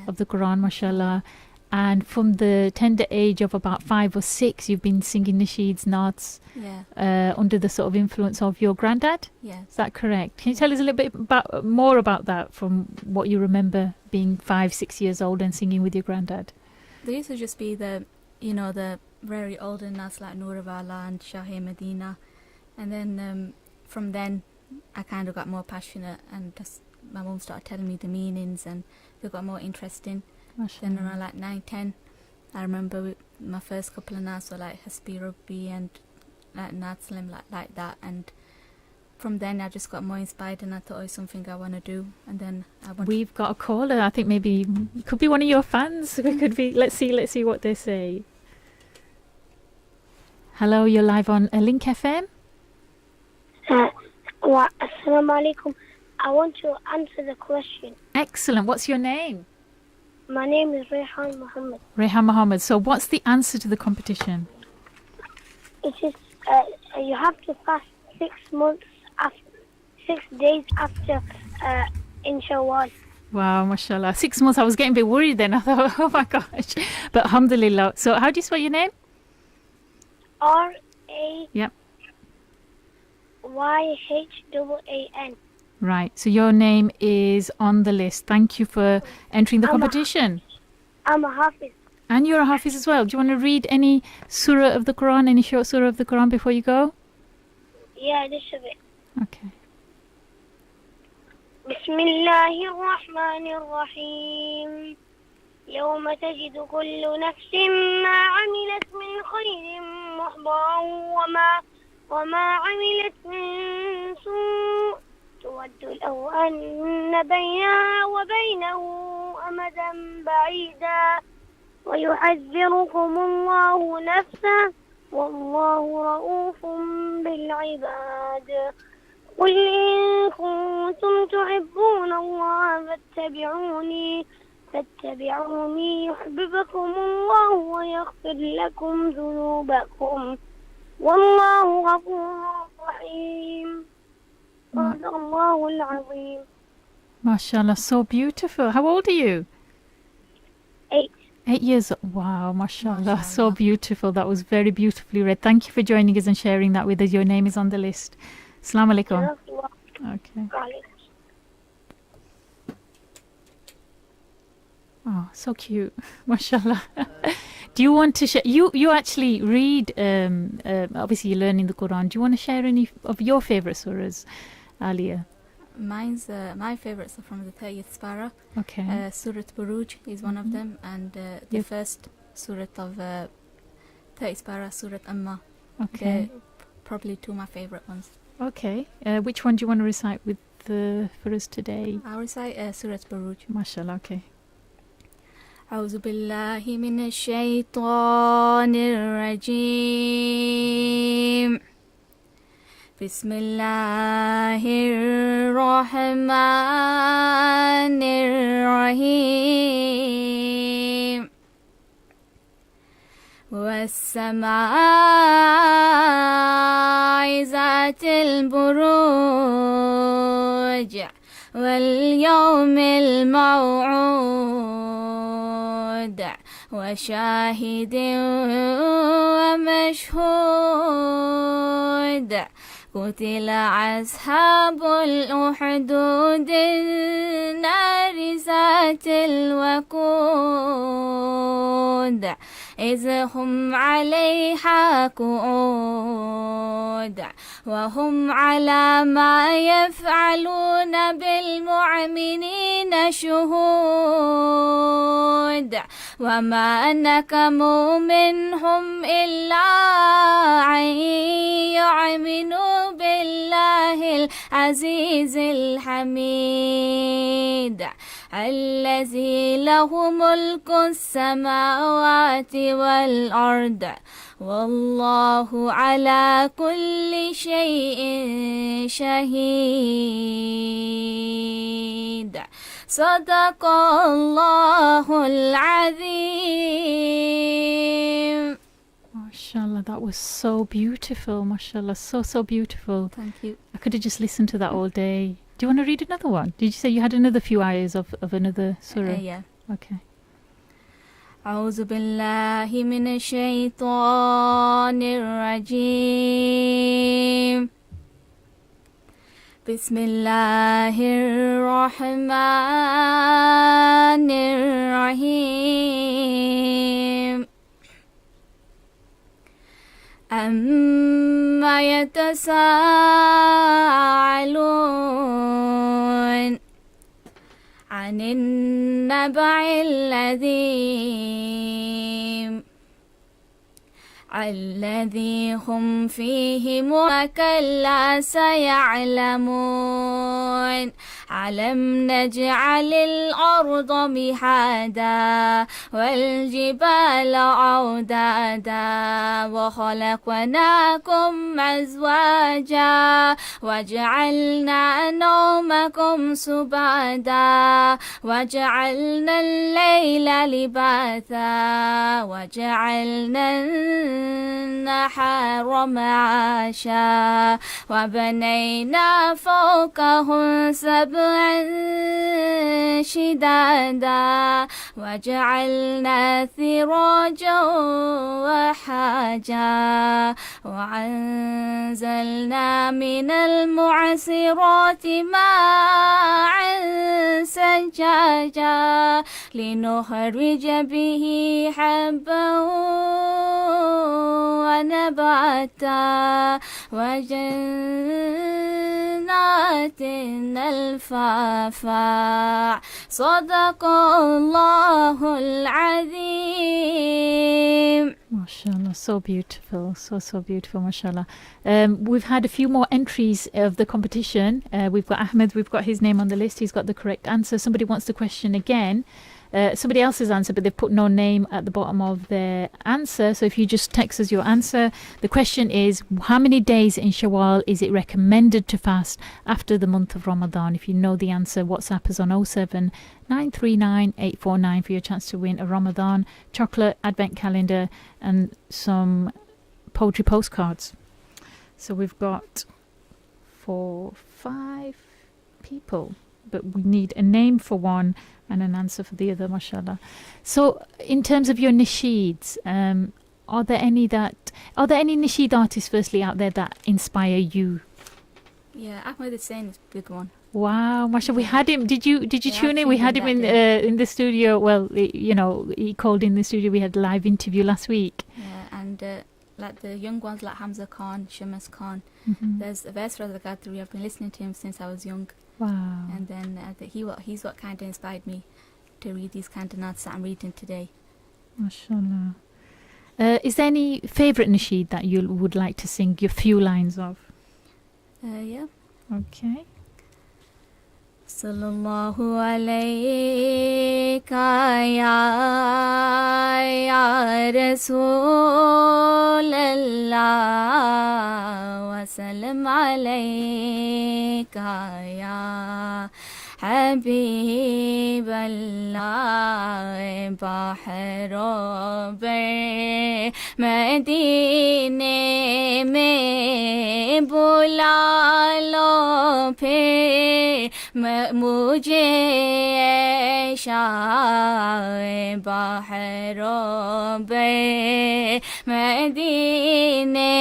of the Quran, mashallah. And from the tender age of about 5 or 6, you've been singing nasheeds, naats, under the sort of influence of your granddad? Yes. Is that correct? Can you tell us a little bit more about that, from what you remember being 5, 6 years old and singing with your granddad? There used to just be the very older naats like Noorwala and Shahe Medina. And then from then, I kind of got more passionate, and just, my mum started telling me the meanings, and they got more interesting. Then around like 9, 10, I remember my first couple of naats were like Hasbi Rabbi and like Natslim, like that. And from then, I just got more inspired, and I thought, it's something I want to do. And then We've got a caller. I think maybe it could be one of your fans. We could be. Let's see what they say. Hello, you're live on Link FM. Assalamu alaikum. I want to answer the question. Excellent. What's your name? My name is Rehan Muhammad. Rehan Muhammad. So what's the answer to the competition? It is you have to fast 6 days after in Shawwal. Wow, mashallah. 6 months. I was getting a bit worried then. I thought, oh my gosh. But alhamdulillah. So how do you spell your name? RAYHAAN. Right. So your name is on the list. Thank you for entering the competition. I'm a Hafiz. And you're a Hafiz as well. Do you want to read any surah of the Quran, any short surah of the Quran before you go? Yeah, this is it. Okay. بسم الله الرحمن الرحيم يوم تجد كل نفس ما عملت من خير محضرا وما عملت من سوء تود لو أن بينها وبينه أمدا بعيدا ويحذركم الله نفسه والله رؤوف بالعباد قل إن كنتم تحبون الله فاتبعوني يحببكم الله ويغفر لكم ذنوبكم والله غفور رحيم صدق الله العظيم. MashaAllah, so beautiful. How old are you? 8. 8 years. Wow, mashallah. So beautiful. That was very beautifully read. Thank you for joining us and sharing that with us. Your name is on the list. Assalamu alaikum. Okay. Oh, so cute. Mashallah. Do you want to share? You actually read, obviously you're learning the Quran. Do you want to share any of your favourite surahs, Alia? Mine's my favourites are from the 30th Parah. Okay. Surah Buruj is one of them, and the first surah of 30th Parah, Surah Amma. Okay. They're probably two of my favourite ones. Okay. Which one do you want to recite with for us today? I'll recite Surah Buruj. Mashallah. Okay. أعوذ بالله من الشيطان الرجيم بسم الله الرحمن الرحيم والسماء ذات البروج واليوم الموعود وشاهد ومشهود قتل أصحاب الأخدود النار ذات الوقود إذ هم عليها قعود وهم على ما يفعلون بالمؤمنين شهود وما نكموا منهم إلا أن يؤمنوا بالله العزيز الحميد الذي له ملك السماوات والأرض والله على كل شيء شهيد صدق الله العظيم. Mashallah, that was so beautiful. Mashallah, so beautiful. Thank you. I could have just listened to that all day. Do you want to read another one? Did you say you had another few ayahs of another surah? Yeah. Okay. أعوذ بالله من الشيطان الرجيم بسم الله الرحمن الرحيم أما يتساءلون عن النبع الذي هم فيه كلا سيعلمون ألم نجعل الأرض مهادا والجبال أوتادا وخلقناكم أزواجا وجعلنا نومكم سباتا وجعلنا الليل لباثا وجعلنا النهار معاشا وبنينا فوقهم سبعا شدادا وجعلنا سراجا وحاجا وأنزلنا من المعصرات ماء ثجاجا لنخرج به حبا ونباتا وجنات الفافا صدق الله العظيم. Mashallah, so beautiful, so beautiful, mashallah. We've had a few more entries of the competition. We've got Ahmed, we've got his name on the list, he's got the correct answer. Somebody wants the question again. Somebody else's answer, but they've put no name at the bottom of their answer. So if you just text us your answer, the question is, how many days in Shawwal is it recommended to fast after the month of Ramadan? If you know the answer, WhatsApp us on 07 939 849 for your chance to win a Ramadan chocolate advent calendar and some poetry postcards. So we've got 4, 5 people. but we need a name for one and an answer for the other, mashallah. So, in terms of your nasheeds, are there any nasheed artists, firstly, out there that inspire you? Yeah, Ahmed Hussein is a big one. Wow, mashallah, we had him. Did you tune in? We had him in the studio. Well, he called in the studio. We had a live interview last week. Yeah, and like the young ones like Hamza Khan, Shamas Khan. There's Vesra Zagatri. I've been listening to him since I was young. Wow. And then he's what kind of inspired me to read these kind of naats that I'm reading today. Mashallah. Is there any favourite nasheed that you would like to sing a few lines of? Yeah. Okay. Sallallahu alayka ya Rasulallah wa salam alayka ya حبيب الله بحر مدینے میں بلا لو پھر مجھے عشاء بحر مدینے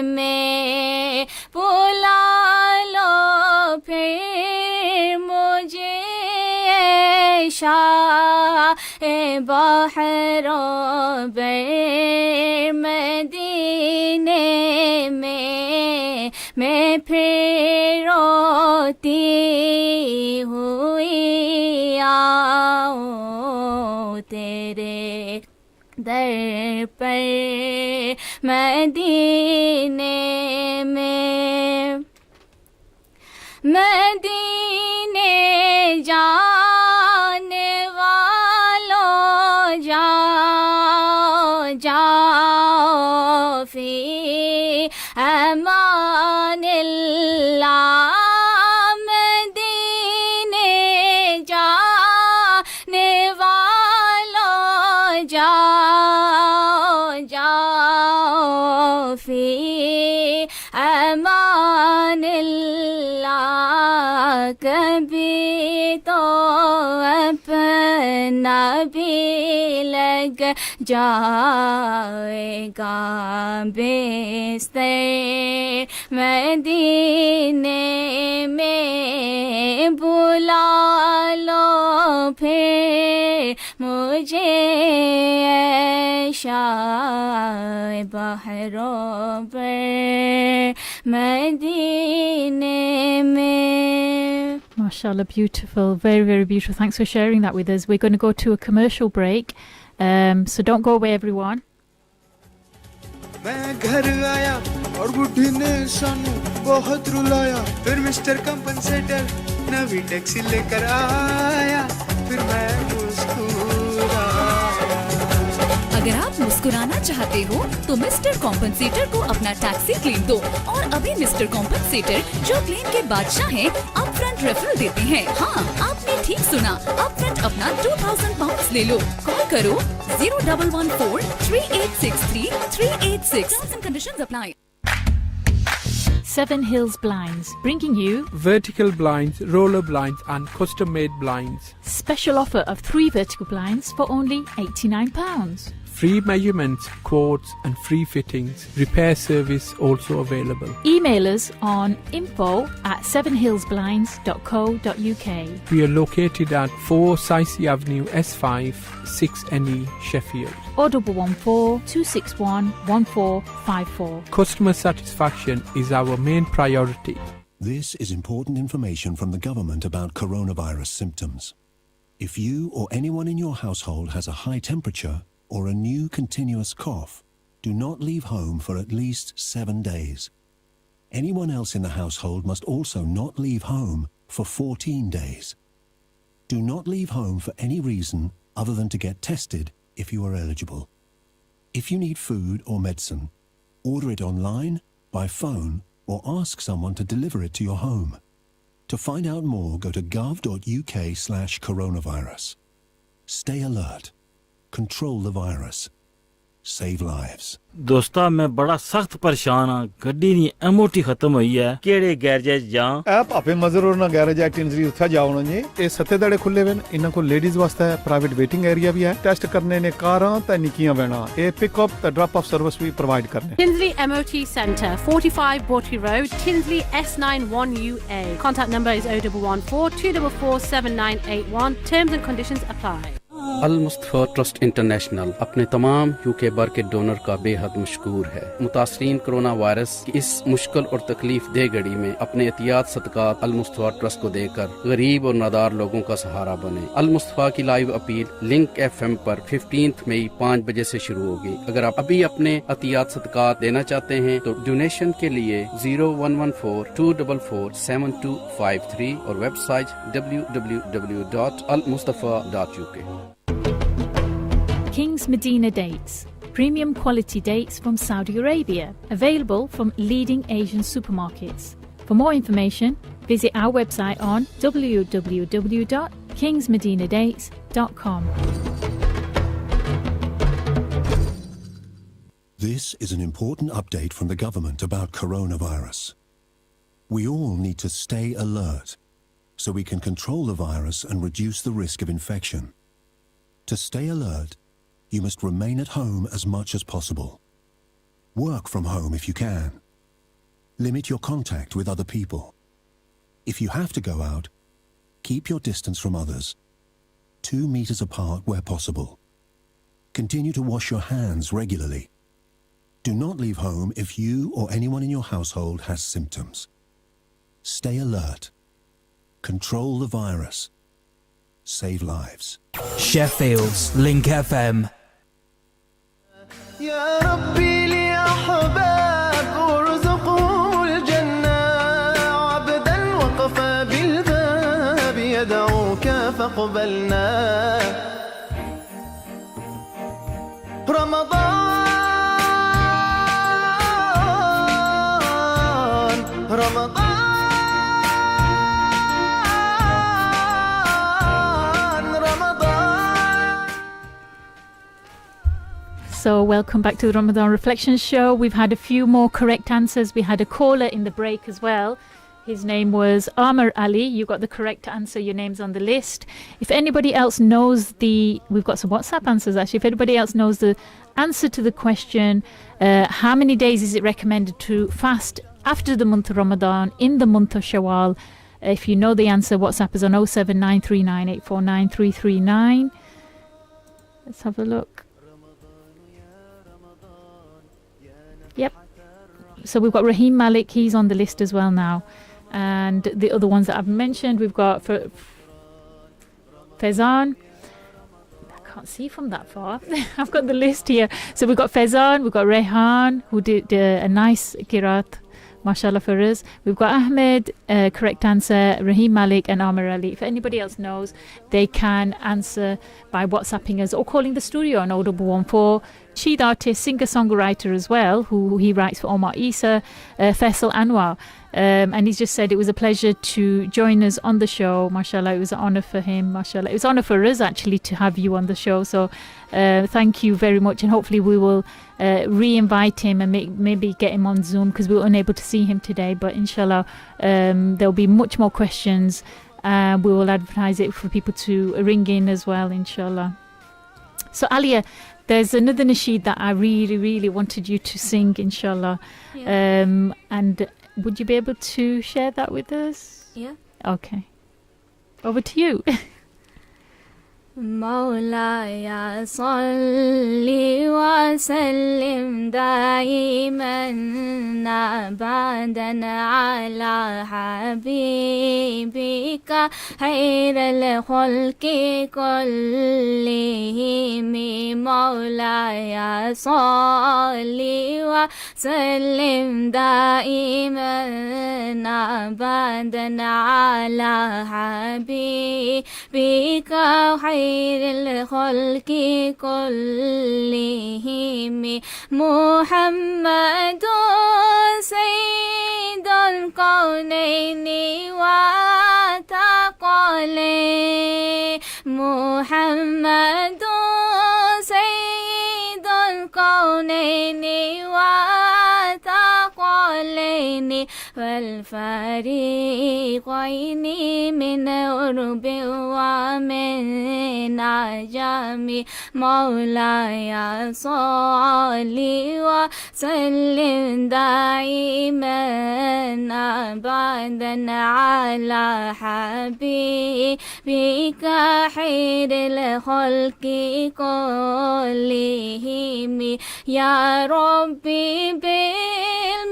میں بلا لو پھر بحر مدینے میں پھر روتی ہوئی آؤں تیرے در پر مدینے میں مدینے جانے والوں جاؤ فی امان اللہ مدینے جانے والوں جاؤ فی امان اللہ کبھی تو اپنا بھی لگ جائے گا بستر مدینے میں بلا لو پھر مجھے عشاء بحروں پر مدینے میں. Mashallah, beautiful, very, very beautiful. Thanks for sharing that with us. We're going to go to a commercial break, so don't go away, everyone. मैं घर आया और बुढ़ी ने सानू बहुत रुलाया फिर mister compensator नवी taxi लेकर आया फिर मैं मुस्कुराया. अगर आप मुस्कुराना चाहते हो तो मिस्टर कॉम्पनसेटर को अपना टैक्सी क्लेम दो और अभी मिस्टर कॉम्पनसेटर जो क्लेम के बादशाह हैं अपफ्रंट रेफरल देते हैं. हाँ, आपने ठीक सुना, अपफ्रंट अपना 2000 पाउंड ले लो. कॉल करो 0114-3863-386. Terms and conditions apply. Seven Hills Blinds, bringing you vertical blinds, roller blinds and custom-made blinds. Special offer of 3 vertical blinds for only £89. Free measurements, quotes and free fittings. Repair service also available. Email us on info@sevenhillsblinds.co.uk. We are located at 4 Sicey Avenue S5 6NE Sheffield. Or 114 261 1454. Customer satisfaction is our main priority. This is important information from the government about coronavirus symptoms. If you or anyone in your household has a high temperature or a new continuous cough, do not leave home for at least 7 days. Anyone else in the household must also not leave home for 14 days. Do not leave home for any reason other than to get tested if you are eligible. If you need food or medicine, order it online, by phone, or ask someone to deliver it to your home. To find out more, go to gov.uk/coronavirus. Stay alert. Control the virus. save lives. दोस्ता मैं बड़ा सख्त परेशान हाँ गड्डी दी MOT खत्म हुई है केड़े गैरेज जा ए भापे मजरूर ना गैरेज एक्टिंजरी उत्थे जाओ ना जी ए सत्ते दड़े खुले वन इन्हां को लेडीज वास्ते प्राइवेट वेटिंग एरिया भी है टेस्ट करने ने कारां ते निक्कियां वैना ए पिकअप ते ड्रॉप ऑफ सर्विस भी प्रोवाइड करने Tinsley MOT Centre 45 Bawtry Road Tinsley S91UA contact number is 0114 244 7981 terms and conditions apply Al Mustafa Trust International अपने तमाम यूके भर के डोनर का बेहद मशकूर है। मुतासरीन कोरोना वायरस की इस मुश्किल और तकलीफ दे घड़ी में अपने एहतियात सदक़ात अल मुस्तफ़ा ट्रस्ट को देकर गरीब और नादार लोगों का सहारा बने। अल मुस्तफ़ा की लाइव अपील लिंक FM पर 15 मई 5 बजे से शुरू होगी। अगर आप अभी अपने एहतियात सदक़ात देना चाहते हैं तो डोनेशन के लिए 0114-244-7253 और website www.almustafa.uk। King's Medina Dates, premium quality dates from Saudi Arabia, available from leading Asian supermarkets. For more information, visit our website on www.kingsmedinadates.com. This is an important update from the government about coronavirus. We all need to stay alert so we can control the virus and reduce the risk of infection. To stay alert, you must remain at home as much as possible. Work from home if you can. Limit your contact with other people. If you have to go out, keep your distance from others, 2 meters apart where possible. Continue to wash your hands regularly. Do not leave home if you or anyone in your household has symptoms. Stay alert. Control the virus. Save lives. Sheffield's Link FM. يا ربي لي أحباب ارزقهم الجنة عبدا وقف بالباب يدعوك فاقبلنا رمضان So, welcome back to the Ramadan Reflection Show. We've had a few more correct answers. We had a caller in the break as well. His name was Amar Ali. You got the correct answer. Your name's on the list. If anybody else knows we've got some WhatsApp answers actually. If anybody else knows the answer to the question, how many days is it recommended to fast after the month of Ramadan in the month of Shawwal? If you know the answer, WhatsApp is on 07939849339. Let's have a look. Yep. So we've got Rahim Malik, he's on the list as well now. And the other ones that I've mentioned, we've got Faizan. I can't see from that far. I've got the list here. So we've got Faizan, we've got Rehan, who did a nice Qiraat, mashallah for us. We've got Ahmed, correct answer, Rahim Malik and Amar Ali. If anybody else knows, they can answer by WhatsApping us or calling the studio on 0114. Sheet artist, singer-songwriter as well, who he writes for Omar Isa, Faisal Anwar. And he's just said it was a pleasure to join us on the show. MashaAllah, it was an honour for him. MashaAllah, it was an honour for us actually to have you on the show. So thank you very much. And hopefully we will re-invite him and maybe get him on Zoom because we were unable to see him today. But inshallah, there'll be much more questions. We will advertise it for people to ring in as well, inshallah. So Alia, there's another nasheed that I really, really wanted you to sing, inshallah. Yeah. And would you be able to share that with us? Yeah. Okay. Over to you. مولاي صل وسلم دائما أبدا على حبيبك خير الخلق كلهم مولاي صل وسلم دائما أبدا على حبيبك خير الخلق كلهم محمد سيد الكونين والثقلين محمد سيد الكونين الكونين وثقلين والفريقين من أرب ومن عجم مولاي صل وسلم دائما أبدا على حبيبك خير الخلق كلهم يا ربي بالمصطفى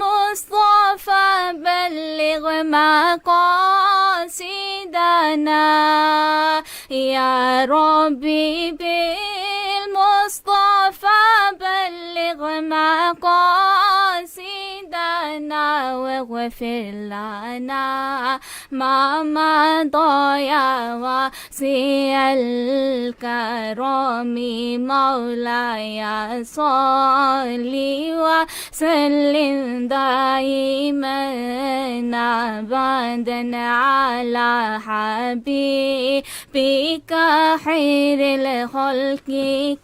بلغ مقاصدنا يا ربي بالمصطفى بلغ مقاصدنا واغفر لنا ما مضى يا واسع الكرم مولاي صل وسلم دائما أبدا على حبيبك خير الخلق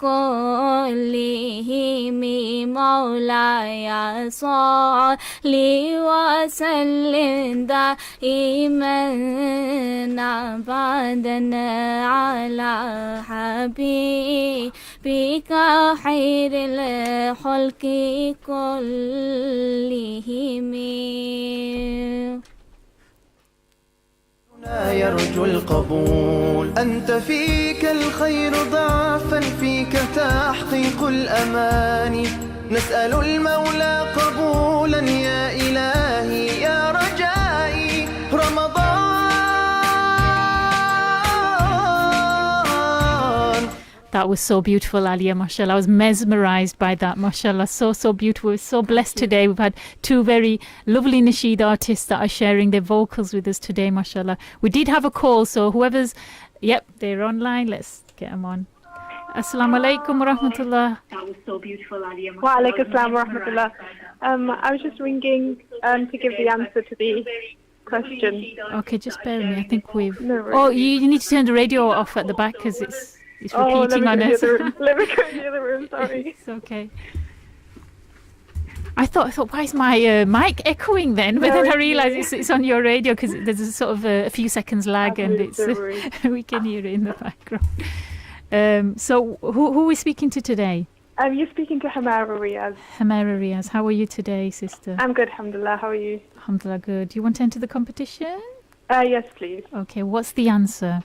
كلهم مولاي صل وسلم دائما أبدا على حبيبك خير الخلق كلهم يرجو القبول أنت فيك الخير ضعفا فيك تحقيق الأماني نسأل المولى قبولا يا إلهي يا رجائي رمضان. That was so beautiful, Alia, mashallah. I was mesmerized by that, mashallah. So beautiful. We're so blessed today. We've had two very lovely nasheed artists that are sharing their vocals with us today, mashallah. We did have a call, so whoever's... Yep, they're online. Let's get them on. Assalamu alaikum wa rahmatullah. That was so beautiful, Alia. Wa alaikum assalam wa rahmatullah. I was just ringing to give the answer to the question. Okay, just bear with me. I think we've... No worries. Oh, you need to turn the radio off at the back because it's repeating on us. Let me go in the other room, sorry. It's okay. I thought, why is my mic echoing then? But then I realised it's on your radio because there's a sort of a few seconds lag and it's we can hear it in the background. So who are we speaking to today? You're speaking to Hamara Riaz. Hamara Riaz, how are you today, sister? I'm good, alhamdulillah. How are you? Alhamdulillah, good. Do you want to enter the competition? Yes, please. Okay, what's the answer?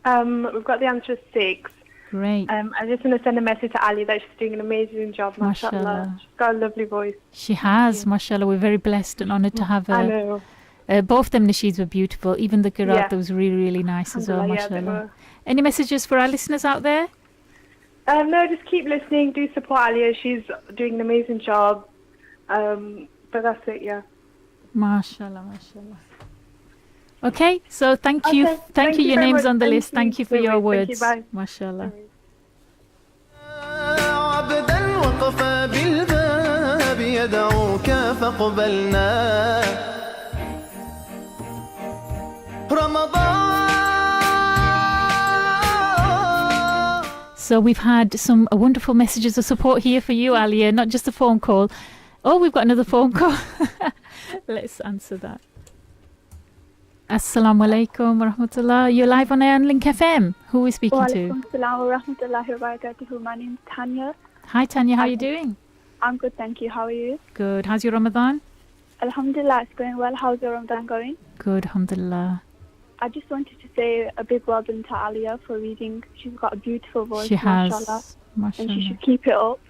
We've got the answer as 6. Great. I just want to send a message to Ali that she's doing an amazing job, mashallah. Mashallah. She's got a lovely voice. She has, mashallah. We're very blessed and honoured to have her. I know. Both them nasheeds were beautiful. Even the qiraat Yeah. was really, really nice as well, Alhamdulillah, yeah, they mashallah. were. Any messages for our listeners out there? No, just keep listening. Do support Alia. She's doing an amazing job. But that's it, yeah. Mashallah, mashallah. Okay, so thank you. Okay, Thank you. Your very name's much. on the Thank list. you. Thank you for No your worries. Thank you. words. Bye. Mashallah. عبدا وقفا بالباب يدعوك فاقبلنا رمضان. So we've had some wonderful messages of support here for you, Alia, not just a phone call. Oh, we've got another phone call. Let's answer that. Assalamu alaikum wa rahmatullah. You're live on air on Link FM. Who are we speaking to? Wa alaikum assalam wa rahmatullahi wa barakatuhu. My name's Tanya. Hi, Tanya. How are you doing? I'm good, thank you. How are you? Good. How's your Ramadan? Alhamdulillah, it's going well. How's your Ramadan going? Good, alhamdulillah. I just wanted to say a big well done to Alia for reading. She's got a beautiful voice, She has, mashallah. mashallah. And she should keep it up.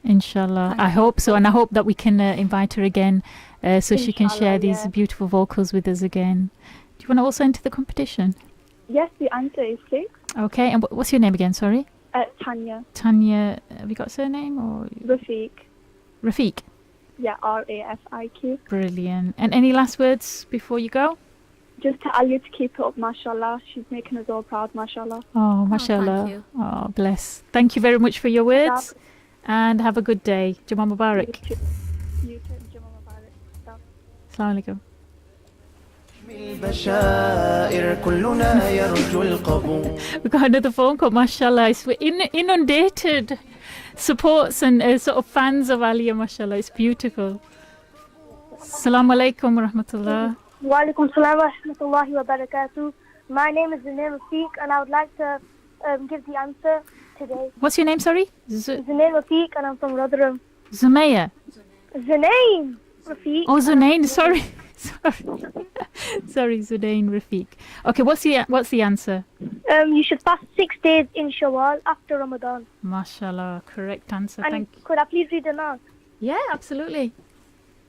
Inshallah. I hope so. And I hope that we can invite her again so she can share Inshallah, these yeah. beautiful vocals with us again. Do you want to also enter the competition? Yes, the answer is 6. Okay. And what's your name again? Sorry? Tanya. Tanya. Have you got a surname? Or Rafiq. Rafiq. Yeah, Rafiq. Brilliant. And any last words before you go? Just to Alia to keep it up, mashallah. She's making us all proud, mashallah. Oh, mashallah. Oh, bless. Thank you very much for your words. And have a good day. Jummah Mubarak. You too. Jummah Mubarak. Assalamu alaikum. البشائر كلنا يرجو القبول. We got another phone call, mashallah. We're inundated. supports and sort of fans of Alia, mashallah. It's beautiful. Assalamu alaikum wa rahmatullah. Wa alaikum salam wa rahmatullahi wa barakatuh. My name is Zunair Rafiq and I would like to give the answer today. What's your name, sorry? Zunair Rafiq and I'm from Rotherham. Zumaya. Zunair Rafiq. Oh, Zunain, sorry. Sorry, Zunain Rafiq. Okay, what's the answer? You should fast 6 days in Shawwal after Ramadan. Mashallah, correct answer. And Thank you. could I please read the nas? Yeah, absolutely.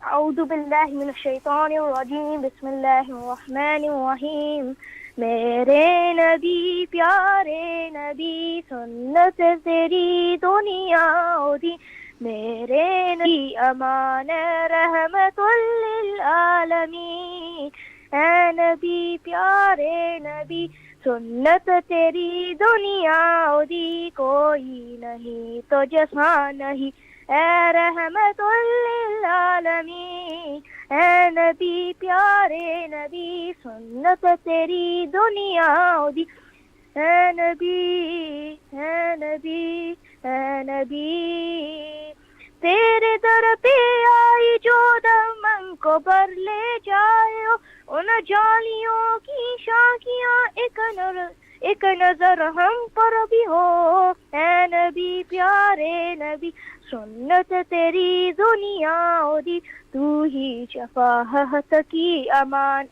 أعوذ بالله من الشيطان الرجيم بسم الله الرحمن الرحيم मेरे नबी प्यारे नबी सुन्नत तेरी दुनिया दी मेरे नबी अमान रहमतुल लिल आलमीन ऐ नबी प्यारे नबी सुन्नत तेरी दुनिया दी कोई नहीं तो जैसा नहीं ऐ रहमतुल लिल आलमीन ऐ नबी प्यारे नबी सुन्नत तेरी दुनिया दी ऐ नबी ऐ नबी ऐ नबी तेरे दर पे आई जो दमन को बर ले जाए उन जालियों की शाखियाँ एक नजर हम पर भी हो ऐ नबी प्यारे नबी सुन्नत तेरी दुनिया दी तू ही शफाअत की अमान ए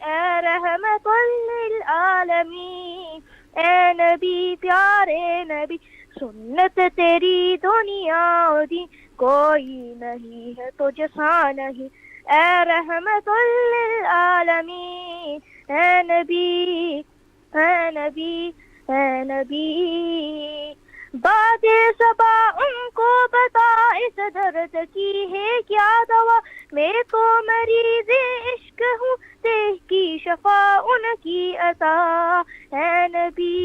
रहमतुल लिल आलमीन ए नबी प्यारे नबी सुन्नत तेरी दुनिया दी कोई नहीं है तो जैसा नहीं ए रहमतुल लिल आलमीन ए नबी ए नबी ए नबी बादे सबा उनको बता इस दर्द की है क्या दवा मैं तो मरीज़ इश्क हूँ देह की शफा उनकी अता है नबी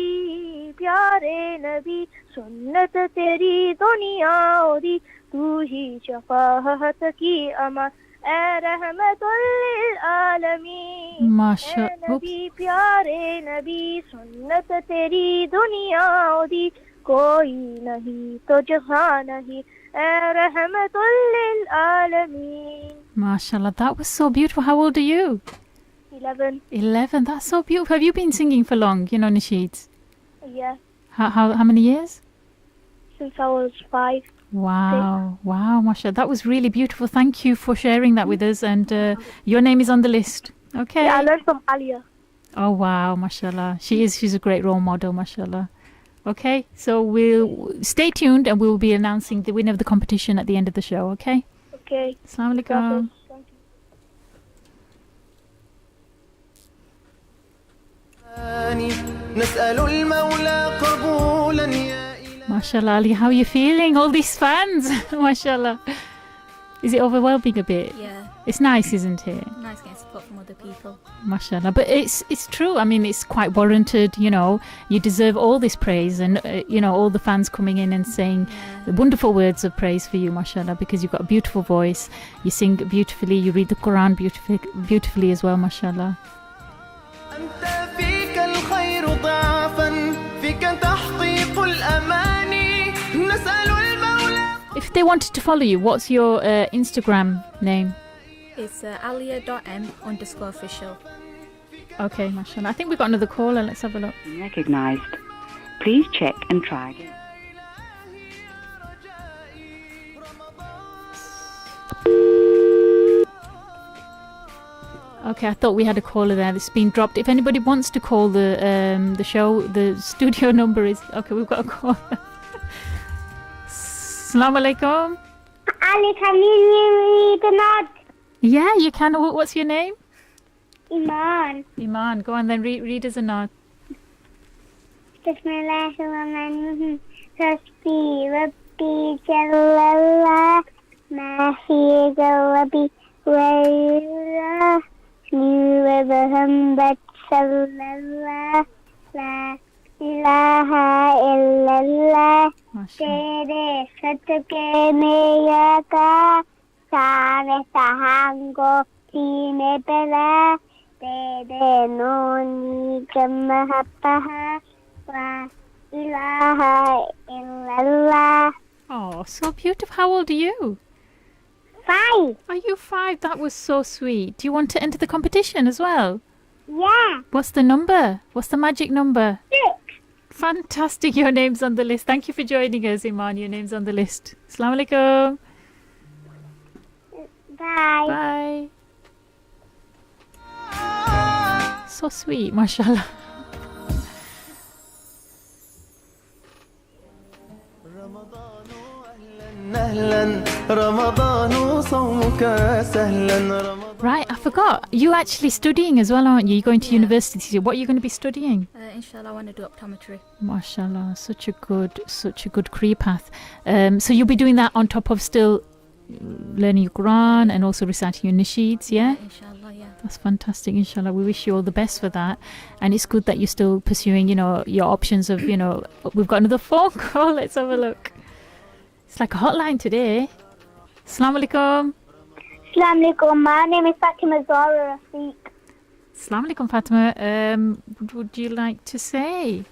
प्यारे नबी सुन्नत तेरी दुनिया दी तू ही शफाअत की अमान ए रहमतुल लिल आलमीन माशाअल्लाह नबी प्यारे नबी सुन्नत तेरी दुनिया दी कोई नहीं तो जहाँ नहीं ए रहमतुल लिल आलमीन Mashallah, that was so beautiful. How old are you? 11. 11. That's so beautiful. Have you been singing for long, nasheeds? Yeah, How many years? since I was 5. Wow. Wow, mashallah. That was really beautiful. Thank you for sharing that with us. And your name is on the list. Okay. Yeah, I learned from Alia. Oh, wow, mashallah. She's a great role model, mashallah. Okay, so we'll stay tuned and we'll be announcing the winner of the competition at the end of the show, okay? Okay. Assalamu alaikum. نسأل المولى قبولا يا Mashallah, Ali, how are you feeling? All these fans, mashallah. Is it overwhelming a bit? Yeah. It's nice, isn't it? Nice getting support from other people. Mashallah, but it's true. I mean, it's quite warranted. You deserve all this praise, and all the fans coming in and saying wonderful words of praise for you, mashallah, because you've got a beautiful voice. You sing beautifully. You read the Quran beautifully as well, mashallah. أنت فيك الخير ضعفا فيك تحقيق الأماني نسأل المولى. If they wanted to follow you, what's your Instagram name? It's alia.m_official. Okay, mashallah. I think we've got another caller. Let's have a look. Recognized. Please check and try again. Okay, I thought we had a caller there. It's been dropped. If anybody wants to call the show, the studio number is... Okay, we've got a caller. Assalamu alaikum. Ali, can you read the nod? Yeah, you can. What's your name? Iman. Iman. Go on then, read us a nod. Bismillahirrahmanirrahim. Hasbi Rabbi Jallallah. Ma fi Rabbi Waillah. Ni Muhammad Sallallah. La ilaha illallah. तेरे सदके में यका सारे सहांगो सीने पे ला तेरे नूनी जमहपहा वा इलाहा इल्लल्लाह Oh, so beautiful. How old are you? 5. Are you 5? That was so sweet. Do you want to enter the competition as well? Yeah. What's the number? What's the magic number? 6. Fantastic. Your name's on the list. Thank you for joining us, Iman. Your name's on the list. Assalamu alaikum. Bye. Bye. So sweet, mashallah. Right, I forgot. You're actually studying as well, aren't you? You're going to university. What are you going to be studying? Inshallah, I want to do optometry. Mashallah, such a good career path. So you'll be doing that on top of still learning your Quran and also reciting your nasheeds, yeah? Inshallah, yeah. That's fantastic, inshallah. We wish you all the best for that. And it's good that you're still pursuing, your options of, we've got another phone call. Let's have a look. It's like a hotline today. Assalamu alaikum. Assalamu alaikum. My name is Fatima Zara Rafiq. Assalamu alaikum, Fatima. What would you like to say?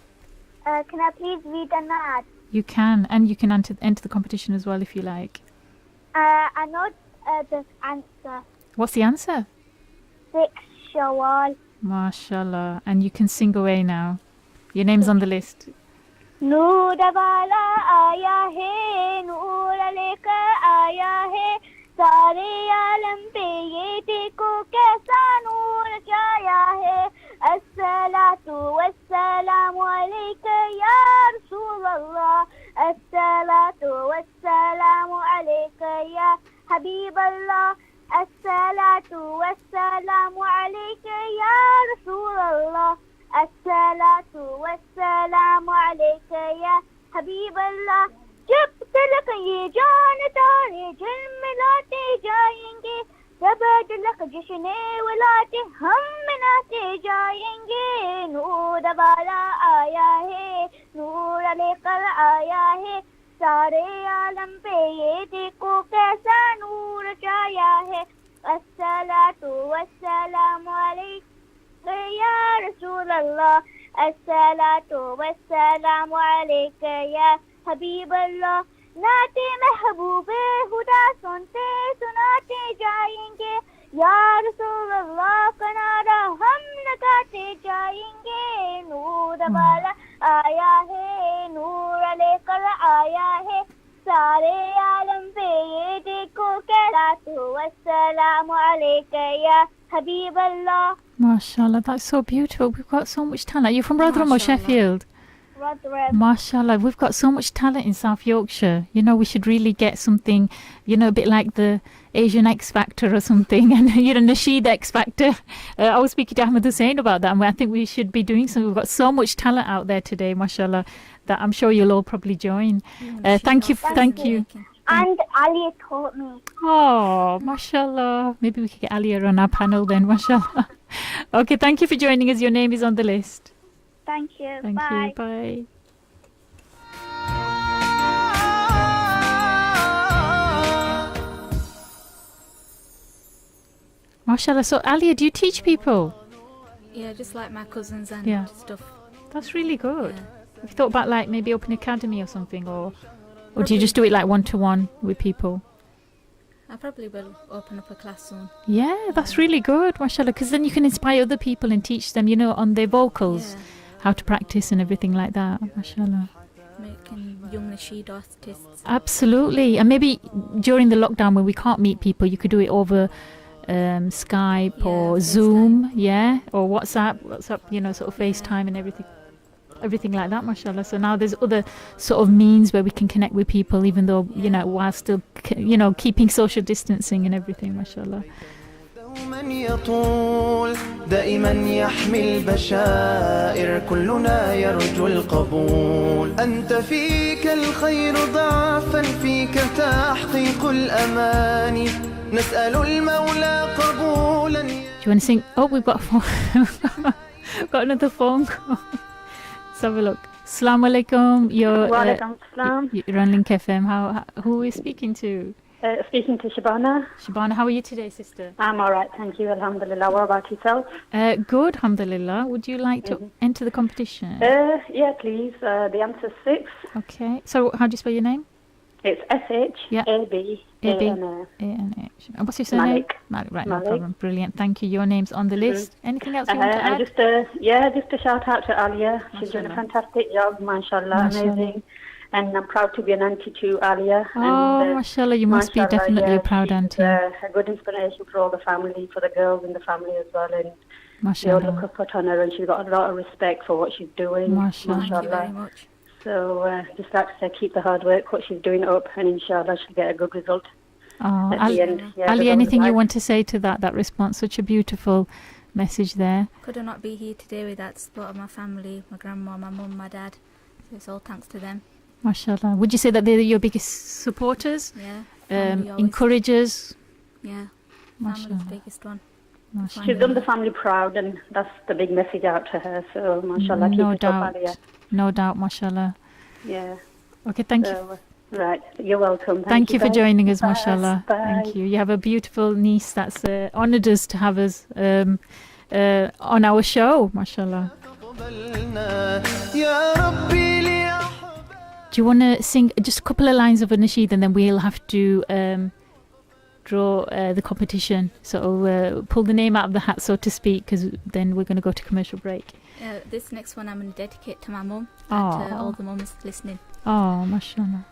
Can I please read an ad? You can, and you can enter the competition as well if you like. I know the answer. What's the answer? 6 Shawwal. MashaAllah. And you can sing away now. Your name's on the list. नूर वाला आया है नूर लेकर आया है सारे आलम पे ये देखो कैसा नूर छाया है अस्सलातु वस्सलामु अलैका या रसूल अल्लाह अस्सलातु वस्सलामु अलैका या हबीब अल्लाह अस्सलातु वस्सलामु अलैका या रसूल अल्लाह अस्सलातु वस्सलामु अलैका या हबीब अल्लाह जब तलक ये जान तारे झिलमिलाते जाएंगे जब तलक जश्न वलाते हम मनाते जाएंगे नूर वाला आया है नूर लेकर आया है सारे आलम पे ये देखो कैसा नूर छाया है अस्सलातु वस्सलामु अलैका या रसूल अल्लाह अस्सलातु वस्सलामु अलैका या हबीब अल्लाह नाते महबूबे खुदा सुनते सुनाते जाएंगे या रसूल अल्लाह का नारा हम लगाते जाएंगे नूर वाला आया है नूर लेकर आया है सारे आलम पे ये देखो कैसा तो वस्सलामु अलैका या हबीब अल्लाह MashaAllah, that's so beautiful. We've got so much talent. You're from Rotherham or Sheffield? Rotherham. MashaAllah, we've got so much talent in South Yorkshire. We should really get something, a bit like the Asian X Factor or something, and Nasheed X Factor. I was speaking to Ahmed Hussain about that, and I think we should be doing something. We've got so much talent out there today, MashaAllah, that I'm sure you'll all probably join. Thank you. And Ali taught me. Oh, mashallah. Maybe we could get Ali on our panel then, mashallah. Okay, thank you for joining us. Your name is on the list. Thank you. Thank Bye. you. Bye. Mashallah. So, Alia, do you teach people? Yeah, just like my cousins and stuff. That's really good. Have you thought about maybe open an academy or something, or do you just do it one-to-one with people? I probably will open up a class soon. Yeah, that's really good, mashallah, because then you can inspire other people and teach them, on their vocals, how to practice and everything like that, mashallah. Making young nasheed artists. Absolutely. And maybe during the lockdown when we can't meet people, you could do it over Skype or Zoom, or WhatsApp, sort of FaceTime and everything like that, mashallah. So now there's other sort of means where we can connect with people, even though, while still, keeping social distancing and everything, mashallah. دوما يطول دائما يحمي البشائر كلنا يرجو القبول أنت فيك الخير ضعفا فيك تحقيق الأماني نسأل المولى قبولا. Do you want to sing? Oh, we've got a phone. Got another phone call. Let's have a look. Assalamu alaikum. You're on Link FM. Who are we speaking to? Speaking to Shabana. Shabana, how are you today, sister? I'm all right, thank you. Alhamdulillah. What about yourself? Good, alhamdulillah. Would you like to enter the competition? Yeah, please. The answer's 6. Okay. So, how do you spell your name? It's S-H-A-B-A-N-A. A-N-H. And what's your surname? Malik. Malik, right, no Malik. problem. Brilliant. Thank you. Your name's on the list. Anything else you want to add? And just a shout out to Alia. She's doing a fantastic job, mashallah, amazing. And I'm proud to be an auntie to Alia. Oh, and, mashallah, you must be mashallah, definitely a proud she's, auntie. a good inspiration for all the family, for the girls in the family as well. And Mashallah. they all look up on her, and she's got a lot of respect for what she's doing. Mashallah. Thank you very much. So just like to say, keep the hard work, what she's doing up, and inshallah she'll get a good result Oh, at the end. Yeah, Ali, the anything you life. want to say to that response? Such a beautiful message there. Could I not be here today without the support of my family, my grandma, my mum, my dad. So it's all thanks to them. Mashallah. Would you say that they're your biggest supporters? Yeah. Family always- Encouragers? Yeah. Mashallah. Family's the biggest one. Mashallah. She's done the family proud, and that's the big message out to her. So, mashallah, keep No it doubt. up, Alia. No doubt, mashallah. Yeah. Okay, thank you. So, right, you're welcome. Thank you for bye. joining us, Bye. mashallah. Bye. Thank you. You have a beautiful niece that's honoured us to have us on our show, mashallah. Do you want to sing just a couple of lines of a nasheed, and then we'll have to draw the competition? So pull the name out of the hat, so to speak, because then we're going to go to commercial break. This next one I'm going to dedicate to my mum Aw. and to all the mums listening. Oh, mashallah.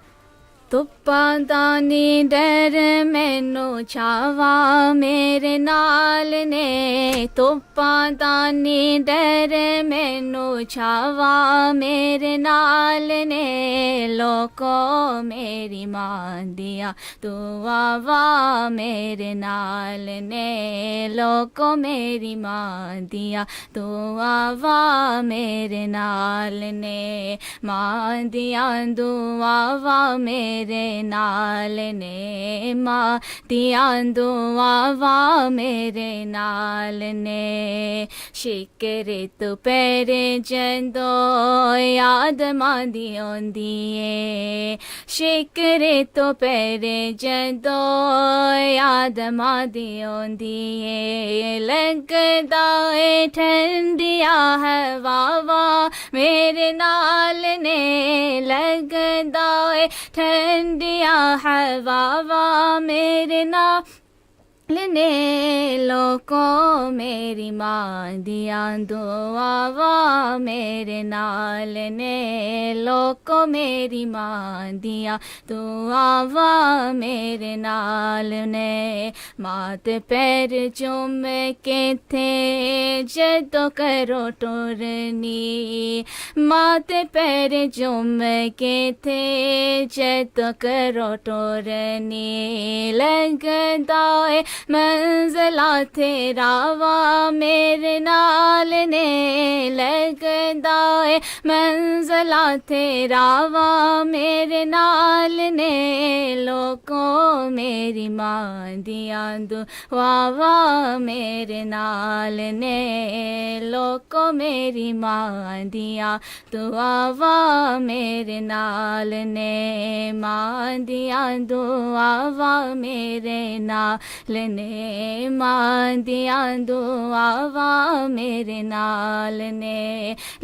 ਧੁੱਪਾਂ ਦਾ ਨੀ ਡਰ ਮੈਨੂੰ ਛਾਵਾਂ ਮੇਰੇ ਨਾਲ ਨੇ ਧੁੱਪਾਂ ਦਾ ਨੀ ਡਰ ਮੈਨੂੰ ਛਾਵਾਂ ਮੇਰੇ ਨਾਲ ਨੇ ਲੋਕੋ ਮੇਰੀ ਮਾਂ ਦੀਆਂ ਦੁਆਵਾਂ ਮੇਰੇ ਨਾਲ ਨੇ ਲੋਕੋ ਮੇਰੀ ਮਾਂ ਦੀਆਂ ਦੁਆਵਾਂ ਮੇਰੇ ਨਾਲ ਨੇ ਮਾਂ ਦੀਆਂ ਦੁਆਵਾਂ ਮੇਰੇ ਨਾਲ ਨੇ ਮਾਂ ਦੀਆਂ ਦੁਆਵਾਂ ਮੇਰੇ ਨਾਲ ਨੇ ਸ਼ਿਕਰੇ ਦੁਪਹਿਰੇ ਜਦੋਂ ਯਾਦ ਮਾਂ ਦੀ ਆਉਂਦੀ ਏ ਸ਼ਿਕਰੇ ਦੁਪਹਿਰੇ ਜਦੋਂ ਯਾਦ ਮਾਂ ਦੀ ਆਉਂਦੀ ਏ ਲੱਗਦਾ ਏ ਠੰਡੀਆਂ ਹਵਾਵਾਂ ਮੇਰੇ ਨਾਲ ਨੇ ਲੱਗਦਾ ਏ ਠੰਡੀਆਂ ਹਵਾਵਾਂ ਮੇਰੇ ਨਾਲ ਨੇ ਲੋਕੋ ਮੇਰੀ ਮਾਂ ਦੀਆਂ ਦੁਆਵਾਂ ਮੇਰੇ ਨਾਲ ਨੇ ਲੋਕੋ ਮੇਰੀ ਮਾਂ ਦੀਆਂ ਦੁਆਵਾਂ ਮੇਰੇ ਨਾਲ ਨੇ ਮਾਤ ਪੈਰ ਚੁੰਮ ਕੇ ਥੇ ਜਦੋਂ ਕਰੋ ਟੁਰਨੀ ਮਾਤ ਪੈਰ ਚੁੰਮ ਕੇ ਥੇ ਜਦੋਂ ਕਰੋ ਟੁਰਨੀ ਲੱਗਦਾ ਏ मंज़िला तेरा वा मेरे नाल ने लगदा है मंज़िला तेरा वा मेरे नाल ने लोको मेरी मां दियां दुआवा मेरे नाल ने लोको मेरी मां दियां दुआवा मेरे नाल ने मां दियां दुआवा मेरे नाल ने मां दियां दुआवां मेरे नाल ने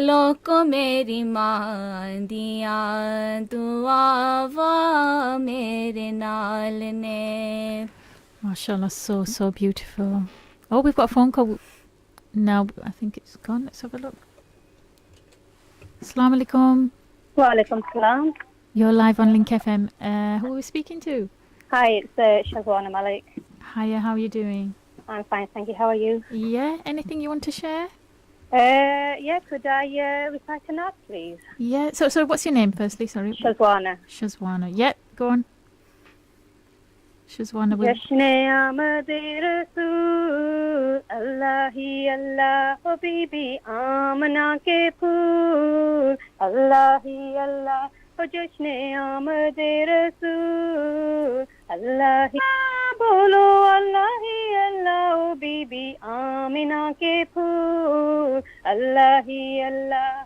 लोको मेरी मां दियां दुआवां मेरे नाल ने. Mashallah, so beautiful. Oh, we've got a phone call now. I think it's gone. Let's have a look. Assalamu alaikum. Wa alaikum salam. You're live on Link FM. Who are we speaking to? Hi, it's Shazwana Malik. Hiya, how are you doing? I'm fine, thank you. How are you? Yeah, anything you want to share? Yeah, could I recite a note, please? Yeah, so what's your name firstly? Sorry. Shazwana. Shazwana. Yep, go on. Shazwana. Jashne Amad Rasool, Allah hi Allah, o Bibi Amna ke phool, Allah hi Allah, o Jashne Amad Rasool, Allah hi bolo Allah hi Allah, o Bibi Amina ke phool, Allah hi Allah.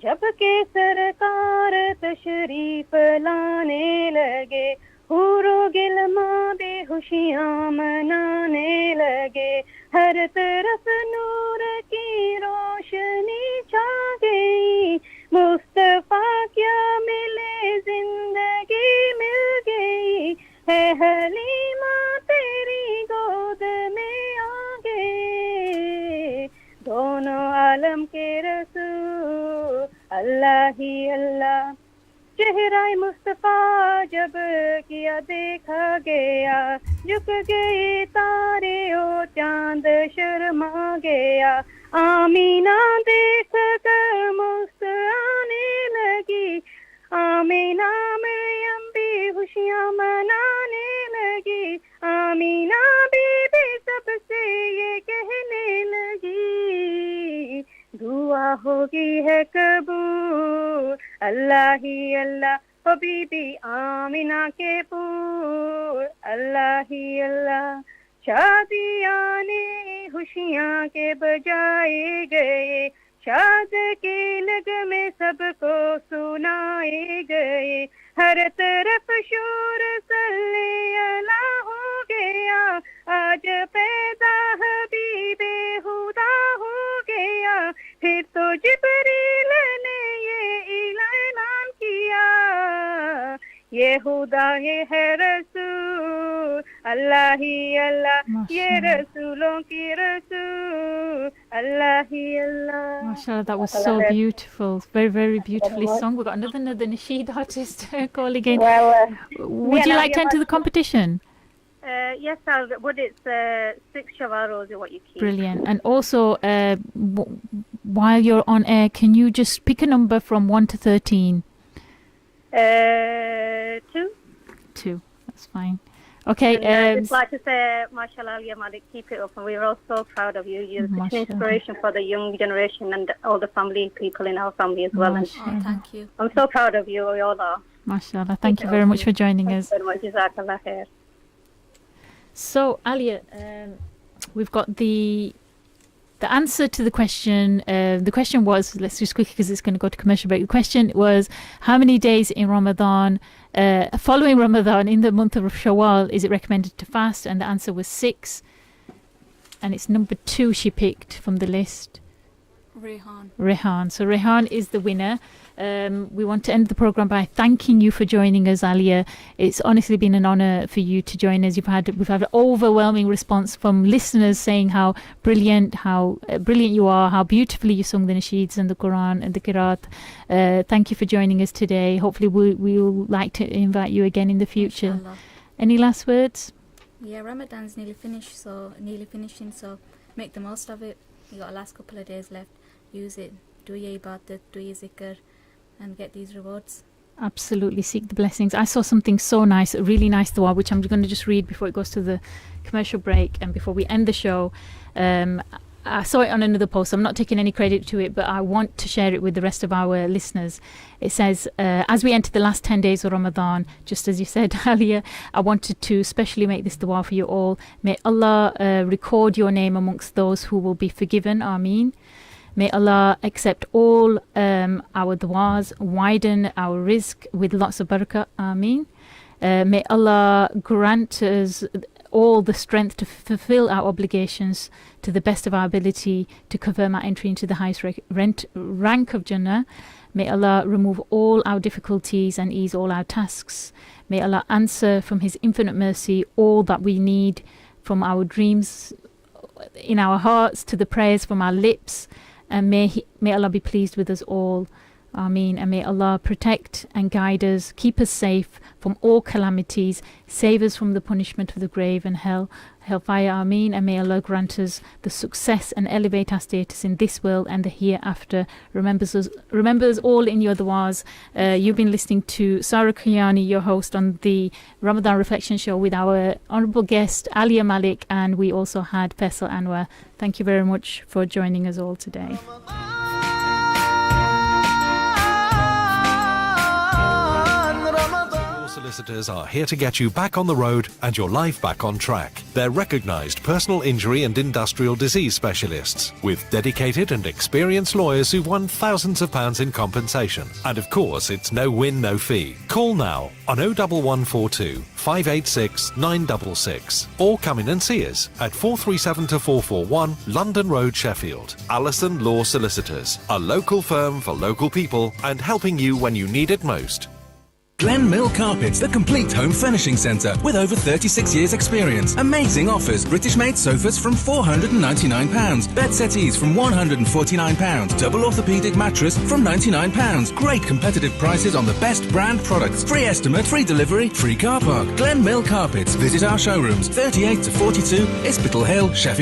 जब के सरकार तशरीफ लाने लगे हूरो गिलमा बेहोशियां मनाने लगे हर तरफ नूर की रोशनी छा गई मुस्तफा क्या मिले जिंदगी मिल अल्लाह ही अल्लाह चेहरा मुस्तफा जब किया देखा गया झुक गए तारे ओ चांद शर्मा गया आमीना देख कर मुस्कुराने लगी आमीना मरियम भी खुशियाँ मनाने लगी आमीना बीबी सबसे ये कहने लगी दुआ होगी है कबूल अल्लाह ही अल्लाह ओ बीबी आमीना के पूर अल्लाह ही अल्लाह शादियाँ ने खुशियाँ के बजाए गए शाद के नगमे सबको सुनाए गए हर तरफ शोर सल्ले अला हो गया आज पैदा हबीबे खुदा हो गया फिर तो जिब्रील ने ये ऐलान किया ये खुदा ये है रसूल अल्लाह ही अल्लाह ये रसूलों की रसूल अल्लाह ही अल्लाह Mashallah, that was so beautiful. Very, very beautifully sung. We've got another nasheed artist calling in. Would you like to enter the competition? Yes, would it's 6 shawaros is what you keep. Brilliant. And also, while you're on air, can you just pick a number from 1 to 13? 2. 2. That's fine. Okay. I'd just like to say, mashallah, Aliyah Malik, keep it up. And we're all so proud of you. You're such an inspiration for the young generation and all the family people in our family as well. And thank you. I'm so proud of you. We all are. Mashallah. Thank you very much for joining us. Thank you very much. Jazakallah khair. So, Aliyah, we've got the answer to the question. The question was, let's just quickly because it's going to go to commercial break. The question was, how many days in Ramadan, following Ramadan in the month of Shawwal, is it recommended to fast? And the answer was 6. And it's number 2 she picked from the list. Rehan. So Rehan is the winner. We want to end the programme by thanking you for joining us, Aliyah. It's honestly been an honour for you to join us. We've had an overwhelming response from listeners saying how brilliant you are, how beautifully you sung the nasheeds and the Quran and the Qiraat. Thank you for joining us today. Hopefully we'll like to invite you again in the future. Inshallah. Any last words? Yeah, Ramadan's nearly finishing, so make the most of it. You got the last couple of days left. Use it. Do your ibadat, do your zikr, and get these rewards. Absolutely, seek the blessings. I saw something so nice, a really nice dua, which I'm going to just read before it goes to the commercial break and before we end the show. I saw it on another post. I'm not taking any credit to it, but I want to share it with the rest of our listeners. It says, as we enter the last 10 days of Ramadan, just as you said, Aliyah, I wanted to specially make this dua for you all. May Allah record your name amongst those who will be forgiven. Ameen. May Allah accept all our du'as, widen our rizq with lots of barakah. Ameen. May Allah grant us all the strength to fulfill our obligations to the best of our ability to confirm our entry into the highest rank of Jannah. May Allah remove all our difficulties and ease all our tasks. May Allah answer from His infinite mercy all that we need, from our dreams in our hearts to the prayers from our lips. And may Allah be pleased with us all. Ameen. And may Allah protect and guide us, keep us safe from all calamities, save us from the punishment of the grave and hellfire. Ameen. And may Allah grant us the success and elevate our status in this world and the hereafter. Remember us all in your du'as. You've been listening to Sarah Kayani, your host on the Ramadan Reflection Show, with our honourable guest Aliyah Malik, and we also had Faisal Anwar. Thank you very much for joining us all today. Solicitors are here to get you back on the road and your life back on track. They're recognised personal injury and industrial disease specialists with dedicated and experienced lawyers who've won thousands of pounds in compensation. And of course, it's no win, no fee. Call now on 01142 586 966 or come in and see us at 437 to 441 London Road, Sheffield. Allison Law Solicitors, a local firm for local people and helping you when you need it most. Glen Mill Carpets, the complete home furnishing centre with over 36 years experience. Amazing offers. British-made sofas from £499. Bed settees from £149. Double orthopaedic mattress from £99. Great competitive prices on the best brand products. Free estimate, free delivery, free car park. Glen Mill Carpets. Visit our showrooms 38 to 42 Ispital Hill, Sheffield